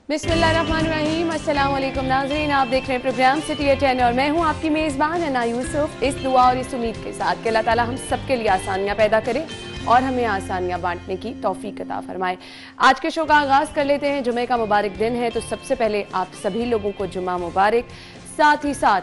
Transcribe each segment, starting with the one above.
बिस्मिल्लाहिर्रहमानिर्रहीम, अस्सलाम वालेकुम नाज़रीन, आप देख रहे हैं प्रोग्राम सिटी एट 10 और मैं हूं आपकी मेज़बान अन्ना यूसुफ। इस दुआ और इस उम्मीद के साथ कि अल्लाह ताला हम सबके लिए आसानियां पैदा करे और हमें आसानियां बांटने की तौफीक अता फरमाए। आज के शो का आगाज़ कर लेते हैं। जुमे का मुबारक दिन है, तो सबसे पहले आप सभी लोगों को जुम्मा मुबारक। साथ ही साथ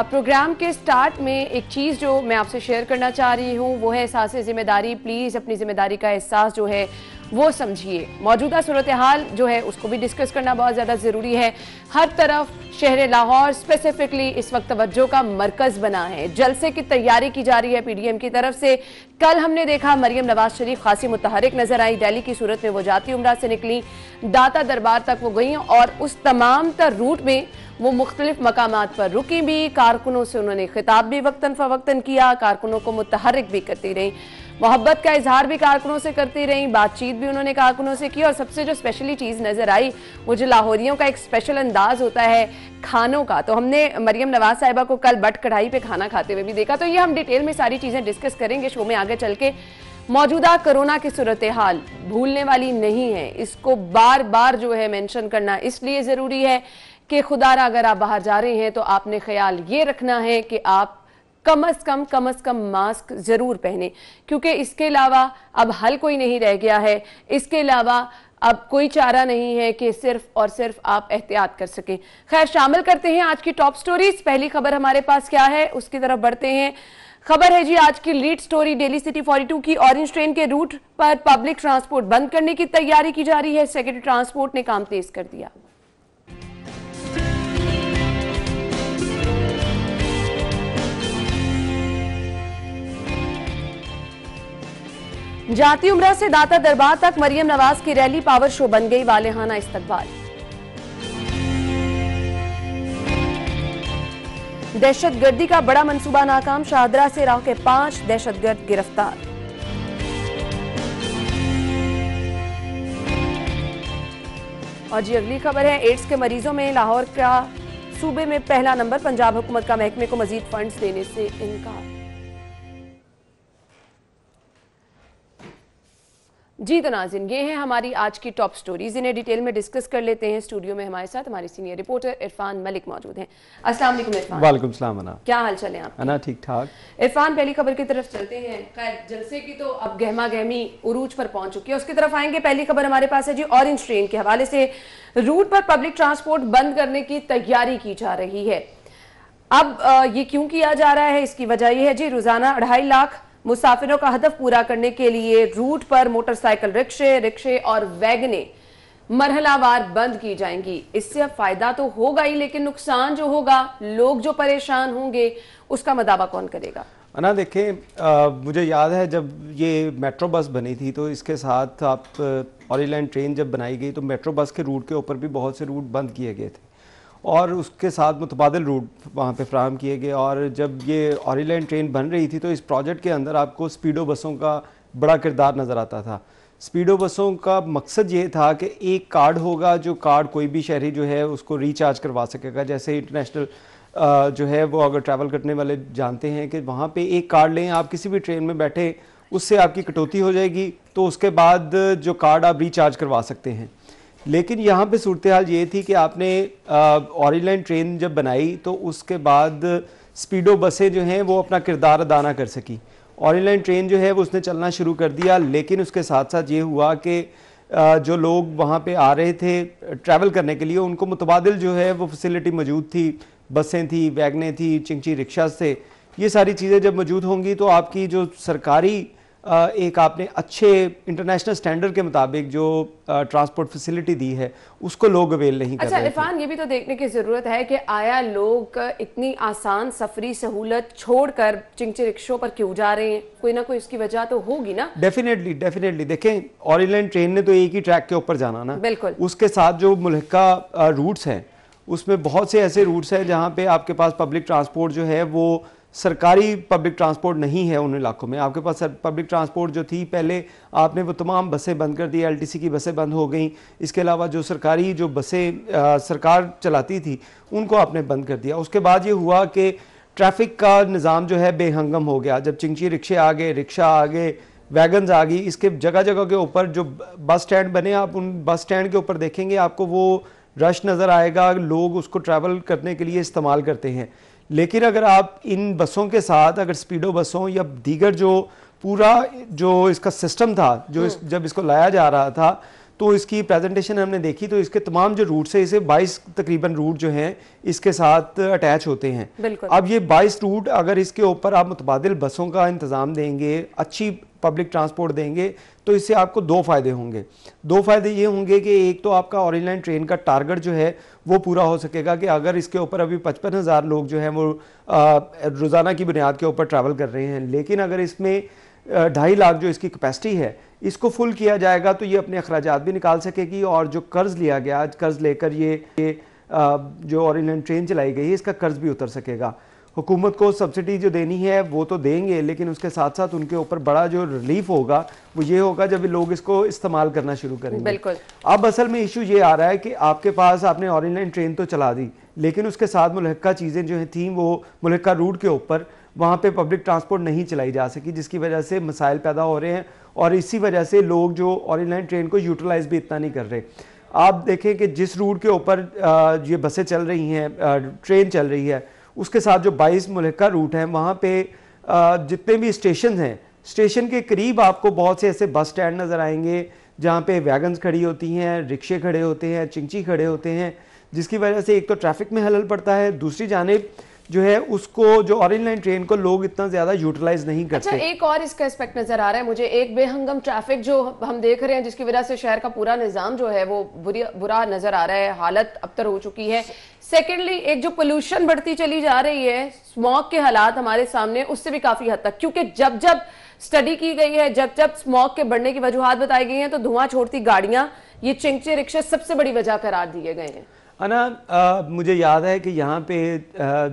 प्रोग्राम के स्टार्ट में एक चीज़ जो मैं आपसे शेयर करना चाह रही हूँ वो है एहसास ज़िम्मेदारी। प्लीज़ अपनी ज़िम्मेदारी का एहसास जो है वो समझिए। मौजूदा सूरत हाल जो है उसको भी डिस्कस करना बहुत ज़्यादा ज़रूरी है। हर तरफ शहर लाहौर स्पेसिफिकली इस वक्त तवज्जो का मरकज़ बना है। जलसे की तैयारी की जा रही है PDM की तरफ से। कल हमने देखा मरियम नवाज शरीफ खासी मुतहरिक नजर आई। दिल्ली की सूरत में वो जाती उम्रा से निकली, दाता दरबार तक वो गई और उस तमाम तर रूट में वो मुख्तलिफ मकामात पर रुकी भी। कारकुनों से उन्होंने खिताब भी वक्तन फवक्तन किया, कारकुनों को मुतहरिक भी करती रही, मोहब्बत का इजहार भी कारकुनों से करती रही, बातचीत भी उन्होंने कारकुनों से की। और सबसे जो स्पेशली चीज़ नज़र आई वो जो लाहौरियों का एक स्पेशल अंदाज होता है खानों का। तो हमने मरियम नवाज साहिबा को कल बट कढ़ाई पे खाना खाते हुए भी देखा। तो ये हम डिटेल में सारी चीज़ें डिस्कस करेंगे शो में आगे चल के। मौजूदा कोरोना की सूरत हाल भूलने वाली नहीं है, इसको बार बार जो है मेंशन करना इसलिए ज़रूरी है कि खुदारा अगर आप बाहर जा रहे हैं तो आपने ख्याल ये रखना है कि आप कम अज़ कम मास्क ज़रूर पहने, क्योंकि इसके अलावा अब हल कोई नहीं रह गया है। इसके अलावा अब कोई चारा नहीं है कि सिर्फ और सिर्फ आप एहतियात कर सकें। खैर, शामिल करते हैं आज की टॉप स्टोरीज। पहली खबर हमारे पास क्या है उसकी तरफ बढ़ते हैं। खबर है जी आज की लीड स्टोरी डेली सिटी 42 की। ऑरेंज ट्रेन के रूट पर पब्लिक ट्रांसपोर्ट बंद करने की तैयारी की जा रही है। सेक्रेटरी ट्रांसपोर्ट ने काम तेज कर दिया। जाती उम्रा से दाता दरबार तक मरियम नवाज की रैली, पावर शो बन गई वालेहाना इस्तकबाल। दहशतगर्दी का बड़ा मंसूबा नाकाम, शाहदरा से राव के 5 दहशतगर्द गिरफ्तार। और जी अगली खबर है एड्स के मरीजों में लाहौर का सूबे में पहला नंबर, पंजाब हुकूमत का महकमे को मजीद फंड्स देने से इनकार। जी तो नाज़रीन, ये है हमारी आज की टॉप स्टोरीज। इन्हें डिटेल में डिस्कस कर लेते हैं। स्टूडियो में हमारे साथ हमारे सीनियर रिपोर्टर इरफान मलिक मौजूद हैं। अस्सलाम वालेकुम इरफान। वालेकुम सलाम अन्ना, क्या हाल चल है आप? अन्ना ठीक ठाक। इरफान, पहली खबर की तरफ चलते हैं। खैर, जलसे की तो अब गहमा गहमी उरूज पर पहुंच चुकी है, उसकी तरफ आएंगे। पहली खबर हमारे पास है जी ऑरेंज ट्रेन के हवाले से। रूट पर पब्लिक ट्रांसपोर्ट बंद करने की तैयारी की जा रही है। अब ये क्यों किया जा रहा है, इसकी वजह यह है जी रोजाना 2.5 लाख मुसाफिरों का हदफ पूरा करने के लिए रूट पर मोटरसाइकिल रिक्शे और वैगने मरहलावार बंद की जाएंगी। इससे अब फायदा तो होगा ही, लेकिन नुकसान जो होगा, लोग जो परेशान होंगे, उसका मदावा कौन करेगा? अन्ना देखें, मुझे याद है जब ये मेट्रो बस बनी थी तो इसके साथ आप ऑरेंज लाइन ट्रेन जब बनाई गई तो मेट्रो बस के रूट के ऊपर भी बहुत से रूट बंद किए गए थे और उसके साथ मुतबादिल रूट वहाँ पे फ्राहम किए गए। और जब ये ऑरेंज लाइन ट्रेन बन रही थी तो इस प्रोजेक्ट के अंदर आपको स्पीडो बसों का बड़ा किरदार नज़र आता था। स्पीडो बसों का मकसद ये था कि एक कार्ड होगा, जो कार्ड कोई भी शहरी जो है उसको रिचार्ज करवा सकेगा। जैसे इंटरनेशनल जो है वो अगर ट्रैवल करने वाले जानते हैं कि वहाँ पे एक कार्ड लें, आप किसी भी ट्रेन में बैठे, उससे आपकी कटौती हो जाएगी, तो उसके बाद जो कार्ड आप रिचार्ज करवा सकते हैं। लेकिन यहाँ पे सूरत हाल ये थी कि आपने ऑरेंज लाइन ट्रेन जब बनाई तो उसके बाद स्पीडो बसें जो हैं वो अपना किरदार अदा ना कर सकी। ऑरेंज लाइन ट्रेन जो है वो उसने चलना शुरू कर दिया, लेकिन उसके साथ साथ ये हुआ कि जो लोग वहाँ पे आ रहे थे ट्रैवल करने के लिए, उनको मुतबादिल जो है वो फैसिलिटी मौजूद थी, बसें थी, वैगनें थी, चिंची रिक्शा से। ये सारी चीज़ें जब मौजूद होंगी तो आपकी जो सरकारी एक आपने अच्छे इंटरनेशनल स्टैंडर्ड के मुताबिक जो ट्रांसपोर्ट फैसिलिटी दी है उसको लोग अवेल नहीं कर रहे थे। इरफान, ये भी तो देखने की ज़रूरत है कि आया लोग इतनी आसान सफरी सहूलत छोड़कर चिंची रिक्शों पर क्यों जा रहे हैं? कोई ना कोई इसकी वजह तो होगी ना। डेफिनेटली देखें, ऑरेंज लाइन ट्रेन ने तो एक ही ट्रैक के ऊपर जाना ना, बिल्कुल। उसके साथ जो मुल्हका रूट्स हैं उसमें बहुत से ऐसे रूट्स हैं जहाँ पे आपके पास पब्लिक ट्रांसपोर्ट जो है वो सरकारी पब्लिक ट्रांसपोर्ट नहीं है। उन इलाकों में आपके पास पब्लिक ट्रांसपोर्ट जो थी, पहले आपने वो तमाम बसें बंद कर दी, LTC की बसें बंद हो गई। इसके अलावा जो सरकारी जो बसें सरकार चलाती थी उनको आपने बंद कर दिया। उसके बाद ये हुआ कि ट्रैफिक का निज़ाम जो है बेहंगम हो गया। जब चिंची रिक्शे आ गए, रिक्शा आ गए, वैगन्स आ गई, इसके जगह जगह के ऊपर जो बस स्टैंड बने, आप उन बस स्टैंड के ऊपर देखेंगे आपको वो रश नज़र आएगा, लोग उसको ट्रैवल करने के लिए इस्तेमाल करते हैं। लेकिन अगर आप इन बसों के साथ अगर स्पीडो बसों या दीगर जो पूरा जो इसका सिस्टम था, जो जब इसको लाया जा रहा था तो इसकी प्रेजेंटेशन हमने देखी, तो इसके तमाम जो रूट्स है, इसे 22 तकरीबन रूट जो हैं इसके साथ अटैच होते हैं। अब ये 22 रूट अगर इसके ऊपर आप मुतबादिल बसों का इंतज़ाम देंगे, अच्छी पब्लिक ट्रांसपोर्ट देंगे, तो इससे आपको दो फ़ायदे होंगे। दो फ़ायदे ये होंगे कि एक तो आपका ऑरेंज लाइन ट्रेन का टारगेट जो है वो पूरा हो सकेगा कि अगर इसके ऊपर अभी 55,000 लोग जो हैं वो रोज़ाना की बुनियाद के ऊपर ट्रैवल कर रहे हैं, लेकिन अगर इसमें 2.5 लाख जो इसकी कैपेसिटी है इसको फुल किया जाएगा तो ये अपने अखराजात भी निकाल सकेगी, और जो कर्ज लिया गया, कर्ज लेकर ये जो ऑरेंज लाइन ट्रेन चलाई गई है इसका कर्ज भी उतर सकेगा। हुकूमत को सब्सिडी जो देनी है वो तो देंगे, लेकिन उसके साथ साथ उनके ऊपर बड़ा जो रिलीफ होगा वो ये होगा जब लोग इसको इस्तेमाल करना शुरू करेंगे। बिल्कुल। अब असल में इशू ये आ रहा है कि आपके पास आपने ऑरेंज लाइन ट्रेन तो चला दी, लेकिन उसके साथ मुल्हक्का चीज़ें जो थी वो मुल्हक्का रूट के ऊपर वहाँ पे पब्लिक ट्रांसपोर्ट नहीं चलाई जा सकी, जिसकी वजह से मसाइल पैदा हो रहे हैं, और इसी वजह से लोग जो ऑरेंज लाइन ट्रेन को यूटिलाइज भी इतना नहीं कर रहे। आप देखें कि जिस रूट के ऊपर ये बसें चल रही हैं, ट्रेन चल रही है, उसके साथ जो 22 मुल्हक्का रूट हैं वहाँ पे जितने भी स्टेशन हैं, स्टेशन के करीब आपको बहुत से ऐसे बस स्टैंड नज़र आएंगे जहाँ पे वैगन्स खड़ी होती हैं, रिक्शे खड़े होते हैं, चिंची खड़े होते हैं, जिसकी वजह से एक तो ट्रैफिक में खलल पड़ता है, दूसरी जानिब जो है उसको जो ऑरेंज लाइन ट्रेन को लोग इतना ज्यादा यूटिलाइज नहीं करते। अच्छा, एक और इसका एस्पेक्ट नजर आ रहा है मुझे, एक बेहंगम ट्रैफिक जो हम देख रहे हैं जिसकी वजह से शहर का पूरा निजाम जो है वो बुरा नजर आ रहा है, हालत अबतर हो चुकी है। सेकेंडली, एक जो पोल्यूशन बढ़ती चली जा रही है, स्मॉग के हालात हमारे सामने उससे भी काफी हद तक, क्योंकि जब जब स्टडी की गई है, जब जब स्मॉग के बढ़ने की वजूहात बताई गई हैं, तो धुआं छोड़ती गाड़ियां, ये चिंचे रिक्शे सबसे बड़ी वजह करार दिए गए हैं। अना, मुझे याद है कि यहाँ पे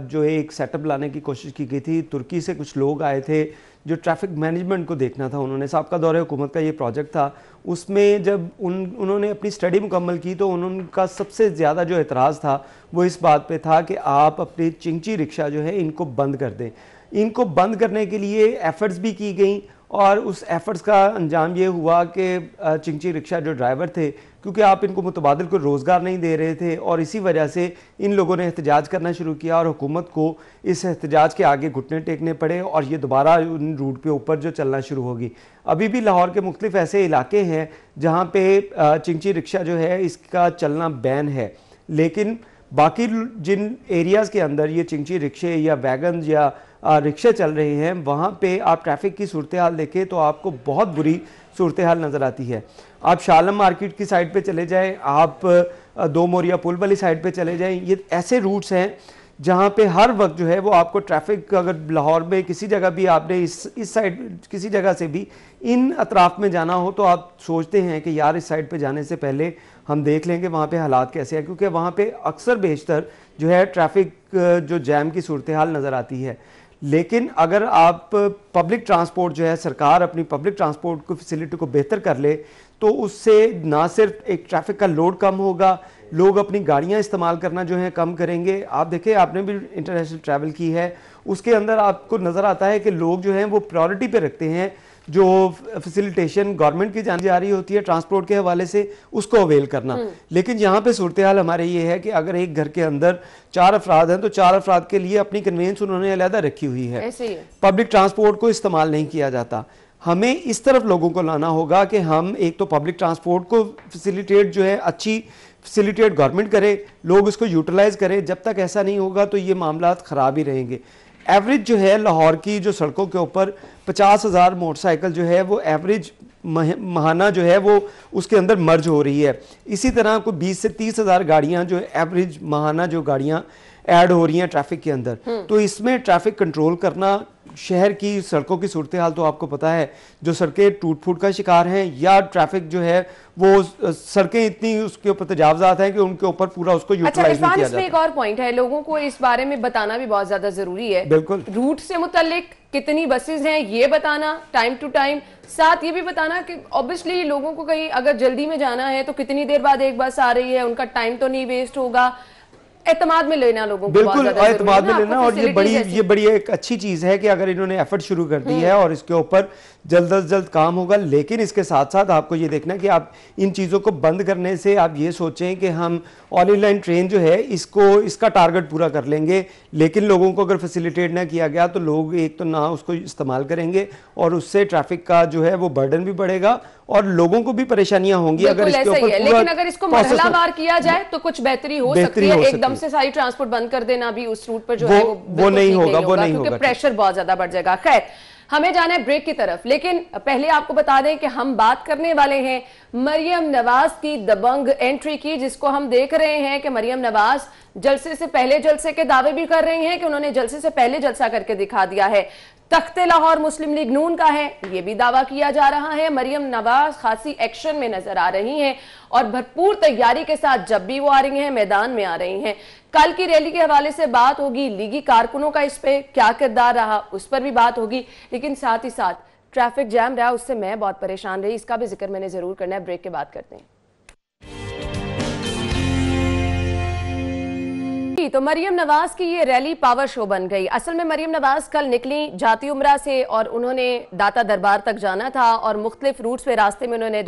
जो एक सेटअप लाने की कोशिश की गई थी, तुर्की से कुछ लोग आए थे जो ट्रैफिक मैनेजमेंट को देखना था, उन्होंने साबका दौरे हुकूमत का ये प्रोजेक्ट था, उसमें जब उन्होंने अपनी स्टडी मुकम्मल की तो उनका सबसे ज़्यादा जो एतराज़ था वो इस बात पे था कि आप अपनी चिंची रिक्शा जो है इनको बंद कर दें। इनको बंद करने के लिए एफ़र्ट्स भी की गई, और उस एफ़र्ट्स का अंजाम ये हुआ कि चिंची रिक्शा जो ड्राइवर थे, क्योंकि आप इनको मुतबादिल को रोज़गार नहीं दे रहे थे, और इसी वजह से इन लोगों ने एहतजाज करना शुरू किया, और हुकूमत को इस एहतजाज के आगे घुटने टेकने पड़े, और ये दोबारा उन रूट पे ऊपर जो चलना शुरू होगी। अभी भी लाहौर के मुख्तलिफ ऐसे इलाके हैं जहाँ पे चिंची रिक्शा जो है इसका चलना बैन है, लेकिन बाकी जिन एरियाज़ के अंदर ये चिंची रिक्शे या वैगन या रिक्शे चल रहे हैं, वहाँ पे आप ट्रैफिक की सूरत हाल देखें तो आपको बहुत बुरी सूरत हाल नज़र आती है। आप शालम मार्केट की साइड पे चले जाएं, आप दो मोरिया पुल वाली साइड पे चले जाएं, ये ऐसे रूट्स हैं जहाँ पे हर वक्त जो है वो आपको ट्रैफिक, अगर लाहौर में किसी जगह भी आपने इस साइड किसी जगह से भी इन अतराफ में जाना हो तो आप सोचते हैं कि यार इस साइड पे जाने से पहले हम देख लेंगे वहाँ पे हालात कैसे हैं, क्योंकि वहाँ पे अक्सर बेशतर जो है ट्रैफिक जो जैम की सूरत हाल नज़र आती है। लेकिन अगर आप पब्लिक ट्रांसपोर्ट जो है, सरकार अपनी पब्लिक ट्रांसपोर्ट को फैसिलिटी को बेहतर कर ले तो उससे ना सिर्फ एक ट्रैफिक का लोड कम होगा, लोग अपनी गाड़ियां इस्तेमाल करना जो है कम करेंगे। आप देखें, आपने भी इंटरनेशनल ट्रैवल की है, उसके अंदर आपको नज़र आता है कि लोग जो हैं वो प्रायोरिटी पे रखते हैं जो फैसिलिटेशन गवर्नमेंट की जानी जा रही होती है ट्रांसपोर्ट के हवाले से, उसको अवेल करना। लेकिन यहाँ पे सूरत हाल हमारे ये है कि अगर एक घर के अंदर 4 अफराद हैं तो 4 अफराद के लिए अपनी कन्वेंस उन्होंने अलहदा रखी हुई है, पब्लिक ट्रांसपोर्ट को इस्तेमाल नहीं किया जाता। हमें इस तरफ लोगों को लाना होगा कि हम एक तो पब्लिक ट्रांसपोर्ट को फैसिलिटेट जो है अच्छी फैसिलिटेट गवर्नमेंट करे, लोग उसको यूटिलाइज करें। जब तक ऐसा नहीं होगा तो ये मामला ख़राब ही रहेंगे। एवरेज जो है लाहौर की जो सड़कों के ऊपर 50,000 मोटरसाइकिल जो है वो एवरेज महाना जो है वो उसके अंदर मर्ज हो रही है। इसी तरह कोई 20 से 30,000 गाड़ियां जो एवरेज महाना जो गाड़ियां ऐड हो रही हैं ट्रैफिक के अंदर। तो इसमें ट्रैफिक कंट्रोल करना, शहर की सड़कों की सूरत हाल तो आपको पता है, जो सड़कें टूट फूट का शिकार हैं या ट्रैफिक जो है वो सड़कें इतनी उसके ऊपर तजावजात हैं कि उनके ऊपर पूरा उसको यूटिलाइज नहीं किया जाता। इसमें एक और पॉइंट है, लोगों को इस बारे में बताना भी बहुत ज्यादा जरूरी है। बिल्कुल, रूट से मुतालिक कितनी बसेज हैं ये बताना टाइम टू टाइम, साथ ये भी बताना कि ऑब्वियसली लोगों को कहीं अगर जल्दी में जाना है तो कितनी देर बाद एक बस आ रही है, उनका टाइम तो नहीं वेस्ट होगा। एतमाद में लेना लोगों को बिल्कुल एतमाद में लेना, और ये बड़ी एक अच्छी चीज है कि अगर इन्होंने एफर्ट शुरू कर दी है और इसके ऊपर जल्द से जल्द काम होगा। लेकिन इसके साथ साथ आपको ये देखना है कि आप इन चीज़ों को बंद करने से आप ये सोचें कि हम ऑनलाइन ट्रेन जो है इसका टारगेट पूरा कर लेंगे, लेकिन लोगों को अगर फैसिलिटेट ना किया गया तो लोग एक तो ना उसको इस्तेमाल करेंगे और उससे ट्रैफिक का जो है वो बर्डन भी बढ़ेगा और लोगों को भी परेशानियां होंगी। अगर इसके ऊपर लेकिन अगर इसको मरहलावार किया जाए तो कुछ बेहतरी हो सकती है। एकदम से सारी ट्रांसपोर्ट बंद कर देना भी उस रूट पर जो है वो नहीं होगा, क्योंकि प्रेशर बहुत ज्यादा बढ़ जाएगा। खैर, हमें जाना है ब्रेक की तरफ, लेकिन पहले आपको बता दें कि हम बात करने वाले हैं मरियम नवाज की दबंग एंट्री की, जिसको हम देख रहे हैं कि मरियम नवाज जलसे से पहले जलसे के दावे भी कर रही हैं कि उन्होंने जलसे से पहले जलसा करके दिखा दिया है। तख्ते लाहौर मुस्लिम लीग नून का है, यह भी दावा किया जा रहा है। मरियम नवाज खासी एक्शन में नजर आ रही हैं और भरपूर तैयारी के साथ जब भी वो आ रही हैं मैदान में आ रही हैं। कल की रैली के हवाले से बात होगी, लीगी कारकुनों का इस पे क्या किरदार रहा उस पर भी बात होगी, लेकिन साथ ही साथ ट्रैफिक जैम रहा उससे मैं बहुत परेशान रही, इसका भी जिक्र मैंने जरूर करना है। ब्रेक के बाद करते हैं। तो मरियम नवाज की ये रैली पावर शो बन गई। असल में मरियम नवाज कल निकली जाती उम्रा से और उन्होंने दाता दरबार तक जाना था और मुख्तलिफ रूट्स पे रास्ते में उन्होंने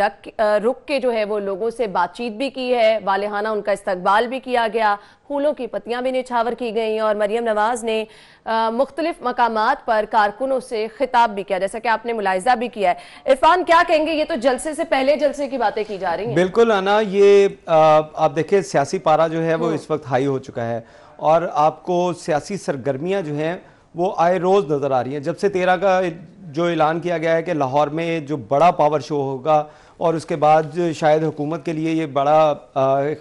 रुक के जो है वो लोगों से बातचीत भी की है, वालेहाना उनका इस्तकबाल भी किया गया, फूलों की पत्तियां भी निछावर की गई और मरियम नवाज ने मुख्तलिफ मकामात पर कारकुनों से खिताब भी किया, जैसा कि आपने मुलाहिजा भी किया है। इरफान, क्या कहेंगे, ये तो जलसे से पहले जलसे की बातें की जा रही हैं। बिल्कुल आना, ये आप देखिए सियासी पारा जो है वो इस वक्त हाई हो चुका है और आपको सियासी सरगर्मियां जो हैं वो आए रोज नजर आ रही हैं। जब से 13 का जो ऐलान किया गया है कि लाहौर में जो बड़ा पावर शो होगा और उसके बाद शायद हुकूमत के लिए ये बड़ा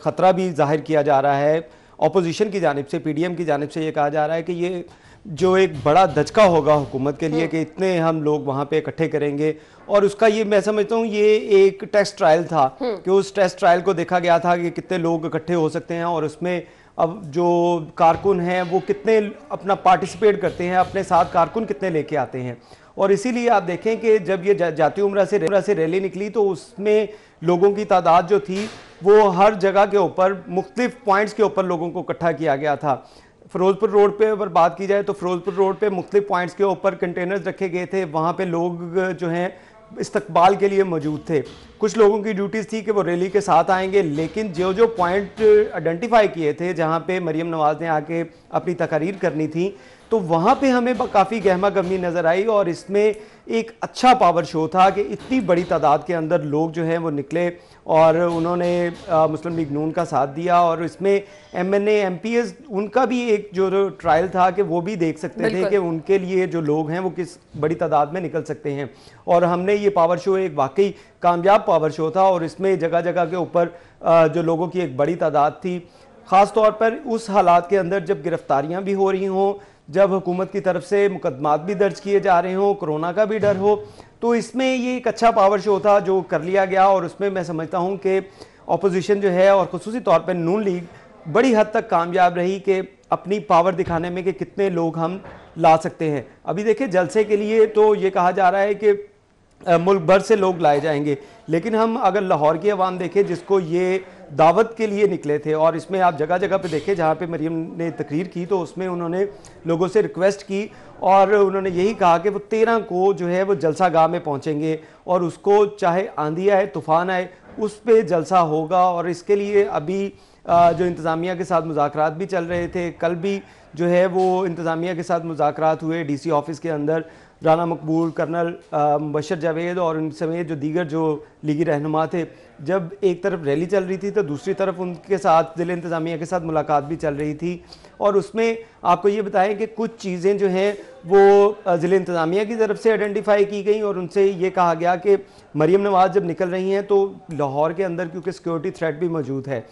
ख़तरा भी जाहिर किया जा रहा है, अपोजिशन की जानिब से, PDM की जानिब से ये कहा जा रहा है कि ये जो एक बड़ा धचका होगा हुकूमत के लिए कि इतने हम लोग वहाँ पे इकट्ठे करेंगे। और उसका ये मैं समझता हूँ ये एक टेस्ट ट्रायल था कि उस टेस्ट ट्रायल को देखा गया था कि कितने लोग इकट्ठे हो सकते हैं और उसमें अब जो कारकुन हैं वो कितने अपना पार्टिसिपेट करते हैं, अपने साथ कारकुन कितने लेके आते हैं। और इसीलिए आप देखें कि जब ये जाती उम्रा से रैली निकली तो उसमें लोगों की तादाद जो थी वो हर जगह के ऊपर मुख्तलिफ पॉइंट्स के ऊपर लोगों को इकट्ठा किया गया था। फिरोजपुर रोड पे अगर बात की जाए तो फिरोजपुर रोड पे मुख्तलिफ पॉइंट्स के ऊपर कंटेनर्स रखे गए थे, वहाँ पे लोग जो हैं इस्तकबाल के लिए मौजूद थे। कुछ लोगों की ड्यूटीज़ थी कि वो रैली के साथ आएंगे, लेकिन जो पॉइंट आइडेंटिफाई किए थे जहाँ पे मरियम नवाज़ ने आके अपनी तकारीर करनी थी तो वहाँ पे हमें काफ़ी गहमा गहमी नज़र आई और इसमें एक अच्छा पावर शो था कि इतनी बड़ी तादाद के अंदर लोग जो हैं वो निकले और उन्होंने मुस्लिम लीग नून का साथ दिया। और इसमें MNA MPs उनका भी एक जो ट्रायल था कि वो भी देख सकते थे कि उनके लिए जो लोग हैं वो किस बड़ी तादाद में निकल सकते हैं। और हमने ये पावर शो एक वाकई कामयाब पावर शो था और इसमें जगह जगह के ऊपर जो लोगों की एक बड़ी तादाद थी, ख़ास तौर पर उस हालात के अंदर जब गिरफ्तारियाँ भी हो रही हों, जब हुकूमत की तरफ से मुकदमात भी दर्ज किए जा रहे हों, कोरोना का भी डर हो, तो इसमें ये एक अच्छा पावर शो था जो कर लिया गया। और उसमें मैं समझता हूँ कि अपोजिशन जो है और ख़ुसूसी तौर पर नून लीग बड़ी हद तक कामयाब रही कि अपनी पावर दिखाने में कि कितने लोग हम ला सकते हैं। अभी देखिए जलसे के लिए तो ये कहा जा रहा है कि मुल्क भर से लोग लाए जाएंगे, लेकिन हम अगर लाहौर की आवाम देखें जिसको ये दावत के लिए निकले थे और इसमें आप जगह जगह पे देखें जहाँ पे मरियम ने तकरीर की तो उसमें उन्होंने लोगों से रिक्वेस्ट की और उन्होंने यही कहा कि वो 13 को जो है वो जलसा गाह में पहुँचेंगे और उसको चाहे आंधी आए तूफ़ान आए उस पर जलसा होगा। और इसके लिए अभी जो इंतज़ामिया के साथ मुज़ाकरात भी चल रहे थे, कल भी जो है वो इंतज़ामिया के साथ मुज़ाकरात हुए DC ऑफिस के अंदर। राना मकबूल, कर्नल मुबशर जावेद और उन समेत जो दीगर जो लीगी रहनुमा थे, जब एक तरफ रैली चल रही थी तो दूसरी तरफ उनके साथ ज़िले इंतज़ामिया के साथ मुलाकात भी चल रही थी। और उसमें आपको ये बताएं कि कुछ चीज़ें जो हैं वो ज़िले इंतज़ामिया की तरफ से आइडेंटिफाई की गई और उनसे ये कहा गया कि मरियम नवाज़ जब निकल रही हैं तो लाहौर के अंदर क्योंकि सिक्योरिटी थ्रेट भी मौजूद है,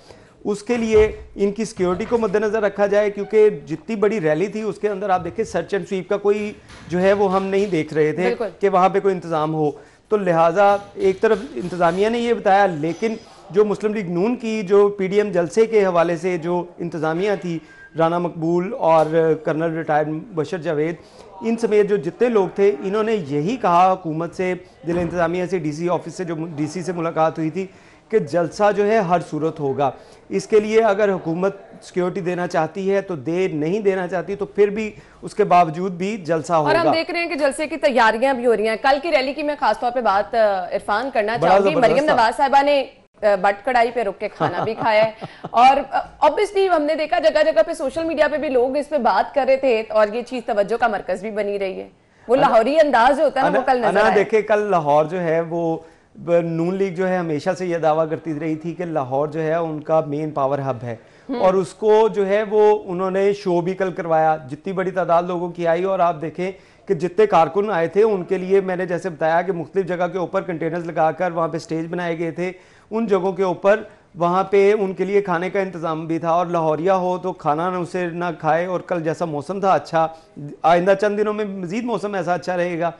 उसके लिए इनकी सिक्योरिटी को मद्देनज़र रखा जाए, क्योंकि जितनी बड़ी रैली थी उसके अंदर आप देखिए सर्च एंड स्वीप का कोई जो है वो हम नहीं देख रहे थे कि वहाँ पे कोई इंतज़ाम हो। तो लिहाजा एक तरफ इंतज़ामिया ने ये बताया, लेकिन जो मुस्लिम लीग नून की जो PDM जलसे के हवाले से जो इंतज़ामिया थी, राना मकबूल और कर्नल रिटायर्ड मुबशर जावेद, इन समेत जो जितने लोग थे, इन्होंने यही कहा हुकूमत से, ज़िला इंतज़ामिया से, DC ऑफिस से जो DC से मुलाकात हुई थी, कि जलसा जो है हर सूरत होगा। इसके लिए अगर हुकूमत सिक्योरिटी देना चाहती है तो दे, नहीं देना चाहती तो फिर भी उसके बावजूद भी जलसा होगा। और हम देख रहे हैं कि जलसे की तैयारियां भी हो रही हैं। कल की रैली की मैं खासतौर पे बात इरफान करना चाहूंगी। मरियम नवाज साहिबा ने बट कढ़ाई पे रुक के खाना भी खाया है और ऑब्वियसली हमने देखा जगह जगह पे सोशल मीडिया पे भी लोग इस पे बात कर रहे थे और ये चीज तवज्जो का मरकज भी बनी रही है। वो लाहौरी अंदाज जो होता है ना वो कल नजर आया। देखे कल लाहौर जो है वो नून लीग जो है हमेशा से यह दावा करती रही थी कि लाहौर जो है उनका मेन पावर हब है और उसको जो है वो उन्होंने शो भी कल करवाया, जितनी बड़ी तादाद लोगों की आई। और आप देखें कि जितने कारकुन आए थे उनके लिए मैंने जैसे बताया कि मुख्तलिफ जगह के ऊपर कंटेनर्स लगाकर वहाँ पे स्टेज बनाए गए थे, उन जगहों के ऊपर वहाँ पे उनके लिए खाने का इंतज़ाम भी था। और लाहौरिया हो तो खाना न उसे ना खाए। और कल जैसा मौसम था अच्छा, आइंदा चंद दिनों में मज़ीद मौसम ऐसा अच्छा रहेगा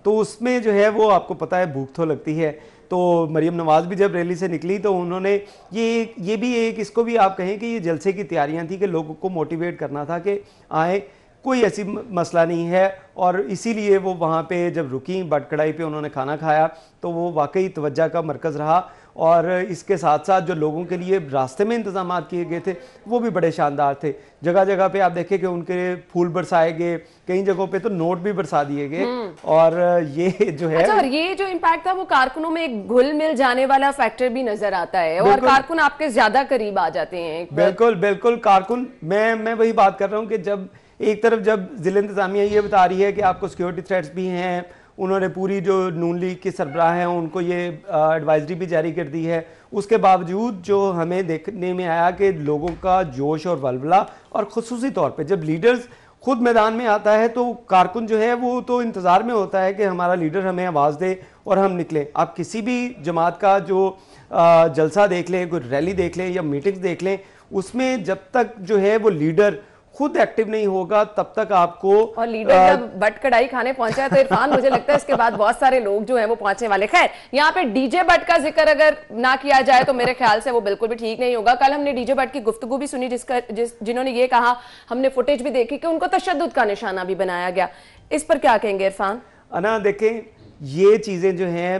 तो उसमें जो है वो आपको पता है भूख तो लगती है। तो मरियम नवाज भी जब रैली से निकली तो उन्होंने ये भी एक इसको भी आप कहें कि ये जलसे की तैयारियां थी कि लोगों को मोटिवेट करना था कि आए, कोई ऐसी मसला नहीं है। और इसीलिए वो वहाँ पे जब रुकी बट कढ़ाई पे उन्होंने खाना खाया तो वो वाकई तवज्जो का मरकज़ रहा। और इसके साथ साथ जो लोगों के लिए रास्ते में इंतजाम किए गए थे वो भी बड़े शानदार थे। जगह जगह पे आप देखें कि उनके फूल बरसाए गए, कई जगहों पे तो नोट भी बरसा दिए गए। और ये जो है अच्छा, और ये जो इम्पैक्ट था वो कारकुनों में एक घुल मिल जाने वाला फैक्टर भी नजर आता है और कारकुन आपके ज्यादा करीब आ जाते हैं। बिल्कुल बिल्कुल कारकुन, मैं वही बात कर रहा हूँ कि जब एक तरफ जब जिला इंतजामिया ये बता रही है कि आपको सिक्योरिटी थ्रेट्स भी हैं, उन्होंने पूरी जो नून लीग के सरबराह हैं उनको ये एडवाइजरी भी जारी कर दी है, उसके बावजूद जो हमें देखने में आया कि लोगों का जोश और वलवला, और ख़ुसूसी तौर पे जब लीडर्स खुद मैदान में आता है तो कारकुन जो है वो तो इंतज़ार में होता है कि हमारा लीडर हमें आवाज़ दे और हम निकलें। आप किसी भी जमात का जो जलसा देख लें, कोई रैली देख लें या मीटिंग्स देख लें, उसमें जब तक जो है वो लीडर खुद एक्टिव नहीं होगा तब तक आपको, और लीडर जब बट कढ़ाई खाने पहुंचा है तो इरफान मुझे लगता है इसके बाद बहुत सारे लोग जो हैं वो पहुंचने वाले। खैर, यहाँ पे डीजे बट का जिक्र अगर ना किया जाए तो मेरे ख्याल से वो बिल्कुल भी ठीक नहीं होगा। कल हमने डीजे बट की गुफ्तगू भी सुनी जिन्होंने ये कहा, हमने फुटेज भी देखी कि उनको तशद्दुद का निशाना भी बनाया गया। इस पर क्या कहेंगे इरफान? अना देखें, ये चीज़ें जो हैं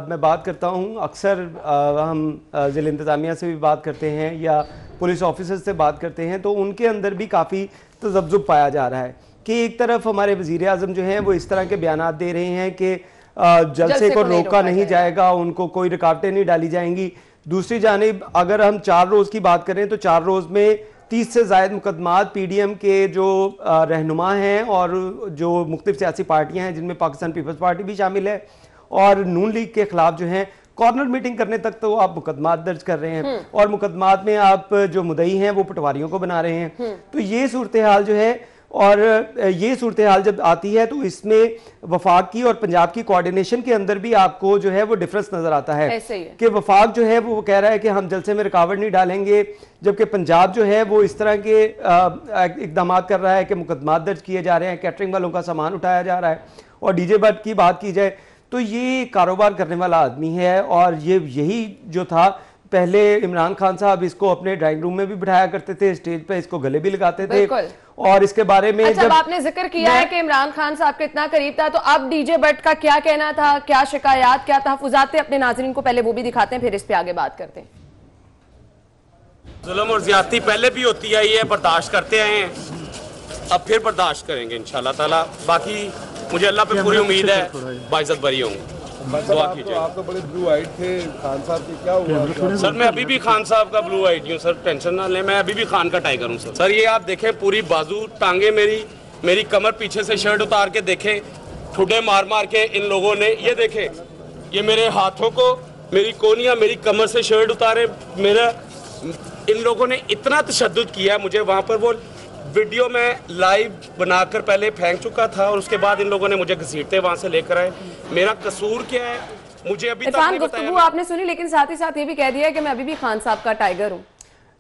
मैं बात करता हूँ अक्सर हम ज़िला इंतज़ामिया से भी बात करते हैं या पुलिस ऑफिसर्स से बात करते हैं तो उनके अंदर भी काफ़ी तज़ब्ज़ुब पाया जा रहा है कि एक तरफ हमारे वज़ीर आज़म जो हैं वो इस तरह के बयानात दे रहे हैं कि जलसे को रोका नहीं जाएगा, उनको कोई रुकावटें नहीं डाली जाएंगी। दूसरी जानिब अगर हम 4 रोज़ की बात करें तो 4 रोज़ में 30 से ज़ायद मुकदमात पीडीएम के जो रहनुमा हैं और जो मुख्तलिफ सियासी पार्टियां हैं जिनमें पाकिस्तान पीपल्स पार्टी भी शामिल है और नून लीग के खिलाफ जो हैं कॉर्नर मीटिंग करने तक तो आप मुकदमात दर्ज कर रहे हैं और मुकदमात में आप जो मुदई हैं वो पटवारियों को बना रहे हैं। तो ये सूरत हाल जो है, और ये सूरत हाल जब आती है तो इसमें वफाक की और पंजाब की कोऑर्डिनेशन के अंदर भी आपको जो है वो डिफरेंस नजर आता है कि वफाक जो है वो कह रहा है कि हम जलसे में रुकावट नहीं डालेंगे, जबकि पंजाब जो है वो इस तरह के इकदाम कर रहा है कि मुकदमात दर्ज किए जा रहे हैं, कैटरिंग वालों का सामान उठाया जा रहा है। और डीजे बट की बात की जाए तो ये कारोबार करने वाला आदमी है और ये यही जो था, पहले इमरान खान साहब इसको अपने ड्राइंग रूम में भी बिठाया करते थे, स्टेज पे इसको गले भी लगाते थे। और इसके बारे में अच्छा, जब आपने जिक्र किया है कि इमरान खान साहब के इतना करीब था, तो अब डीजे बट का क्या कहना था, क्या शिकायत, क्या तहफुजात थे अपने नाज़रीन को, पहले वो भी दिखाते हैं फिर इस पे आगे बात करते हैं। जुल्म और ज्यादती पहले भी होती आई है, बर्दाश्त करते आए हैं, अब फिर बर्दाश्त करेंगे इंशाल्लाह ताला। बाकी मुझे अल्लाह पे पूरी उम्मीद है, बाइज्जत बरी होंगे। आप तो बड़े ब्लू आइड थे, खान साहब के क्या हुआ? सर मैं अभी भी खान साहब का ब्लू आइड हूँ सर, टेंशन ना लें, मैं अभी भी खान का टाइगर हूँ सर। सर ये आप देखें, पूरी बाजू टांगे मेरी कमर, पीछे से शर्ट उतार के देखें, ठुडे मार मार के इन लोगों ने, ये देखें, ये मेरे हाथों को, मेरी कोनियाँ, मेरी कमर से शर्ट उतारे, मेरा इन लोगों ने इतना तशद्दुद किया है मुझे। वहाँ पर वो वीडियो में लाइव बनाकर पहले फेंक चुका था और उसके बाद इन लोगों ने मुझे घसीटते वहां से लेकर आए। मेरा कसूर क्या है मुझे अभी तक नहीं बताया। आपने सुनी, लेकिन साथ ही साथ ये भी कह दिया कि मैं अभी भी खान साहब का टाइगर हूँ।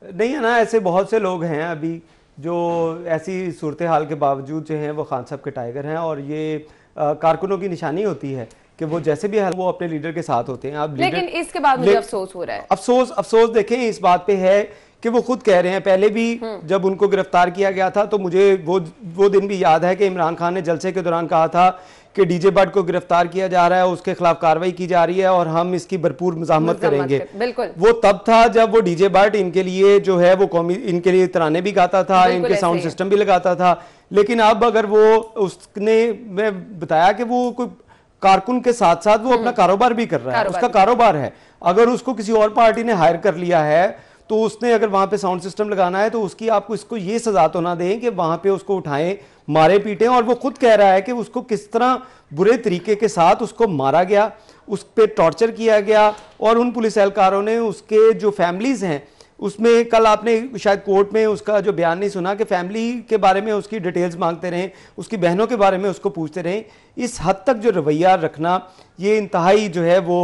नहीं है ना, ऐसे बहुत से लोग हैं अभी जो ऐसी सूरत हाल के बावजूद जो हैं वो खान साहब के टाइगर हैं। और ये कारकुनों की निशानी होती है कि वो जैसे भी है वो अपने लीडर के साथ होते हैं। अब लेकिन इसके बाद मुझे अफसोस हो रहा है, अफसोस देखें इस बात पे है कि वो खुद कह रहे हैं, पहले भी जब उनको गिरफ्तार किया गया था तो मुझे वो दिन भी याद है कि इमरान खान ने जलसे के दौरान कहा था कि डीजे बट को गिरफ्तार किया जा रहा है, उसके खिलाफ कार्रवाई की जा रही है और हम इसकी भरपूर मज़ाहमत करेंगे। बिल्कुल वो तब था जब वो डीजे बट इनके लिए जो है वो कौमी, इनके लिए तराने भी गाता था, इनके साउंड सिस्टम भी लगाता था। लेकिन अब अगर वो उसने, मैं बताया कि वो कोई कारकुन के साथ साथ वो अपना कारोबार भी कर रहा है, उसका कारोबार है। अगर उसको किसी और पार्टी ने हायर कर लिया है तो उसने अगर वहां पे साउंड सिस्टम लगाना है तो उसकी आपको इसको ये सजा तो ना दें कि वहां पे उसको उठाएं, मारे पीटे। और वो खुद कह रहा है कि उसको किस तरह बुरे तरीके के साथ उसको मारा गया, उस पर टॉर्चर किया गया। और उन पुलिस एहलकारों ने उसके जो फैमिलीज हैं उसमें, कल आपने शायद कोर्ट में उसका जो बयान नहीं सुना कि फैमिली के बारे में उसकी डिटेल्स मांगते रहें, उसकी बहनों के बारे में उसको पूछते रहें। इस हद तक जो रवैया रखना ये इंतहाई जो है वो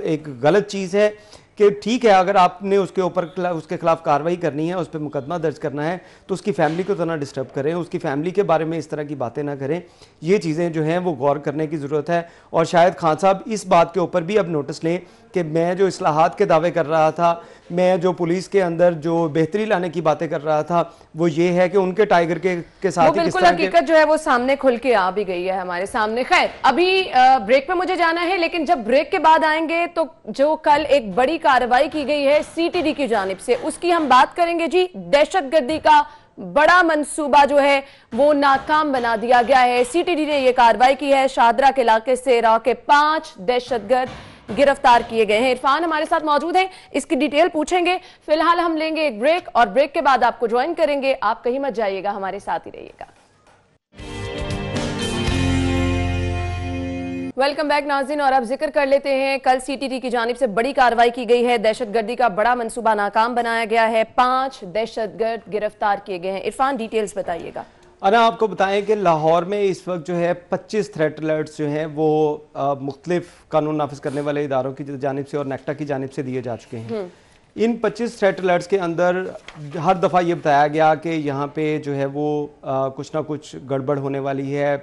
एक गलत चीज़ है कि ठीक है, अगर आपने उसके ऊपर उसके खिलाफ कार्रवाई करनी है, उस पर मुकदमा दर्ज करना है तो उसकी फैमिली को तो ना डिस्टर्ब करें, उसकी फैमिली के बारे में इस तरह की बातें ना करें। ये चीज़ें जो हैं वो गौर करने की ज़रूरत है। और शायद खान साहब इस बात के ऊपर भी अब नोटिस लें कि मैं जो इस्लाहात के दावे कर रहा था, मैं जो पुलिस के अंदर जो बेहतरी लाने की बातें कर रहा था, वो ये है कि उनके टाइगर के साथ ही बिल्कुल हकीकत जो है वो सामने खुल के आ भी गई है हमारे सामने। खैर, अभी ब्रेक पे मुझे जाना है, लेकिन जब ब्रेक के बाद आएंगे तो जो कल एक बड़ी कार्रवाई की गई है सीटीडी की जानिब से, उसकी हम बात करेंगे जी। दहशतगर्दी का बड़ा मंसूबा जो है वो नाकाम बना दिया गया है। सीटीडी ने यह कार्रवाई की है। शादरा के इलाके से राव के 5 दहशतगर्द गिरफ्तार किए गए हैं। इरफान हमारे साथ मौजूद हैं, इसकी डिटेल पूछेंगे। फिलहाल हम लेंगे एक ब्रेक और ब्रेक के बाद आपको ज्वाइन करेंगे। आप कहीं मत जाइएगा, हमारे साथ ही रहिएगा। वेलकम बैक नाज़रीन। और अब जिक्र कर लेते हैं, कल सीटीडी की जानिब से बड़ी कार्रवाई की गई है। दहशतगर्दी का बड़ा मंसूबा नाकाम बनाया गया है। 5 दहशतगर्द गिरफ्तार किए गए हैं। इरफान, डिटेल्स बताइएगा। अना आपको बताएं कि लाहौर में इस वक्त जो है 25 थ्रेट अलर्ट्स जो हैं वो मुख्तलिफ कानून नाफिज करने वाले इदारों की जानिब से और नेक्टा की जानिब से दिए जा चुके हैं। इन 25 थ्रेट अलर्ट्स के अंदर हर दफ़ा ये बताया गया कि यहाँ पे जो है वो कुछ ना कुछ गड़बड़ होने वाली है,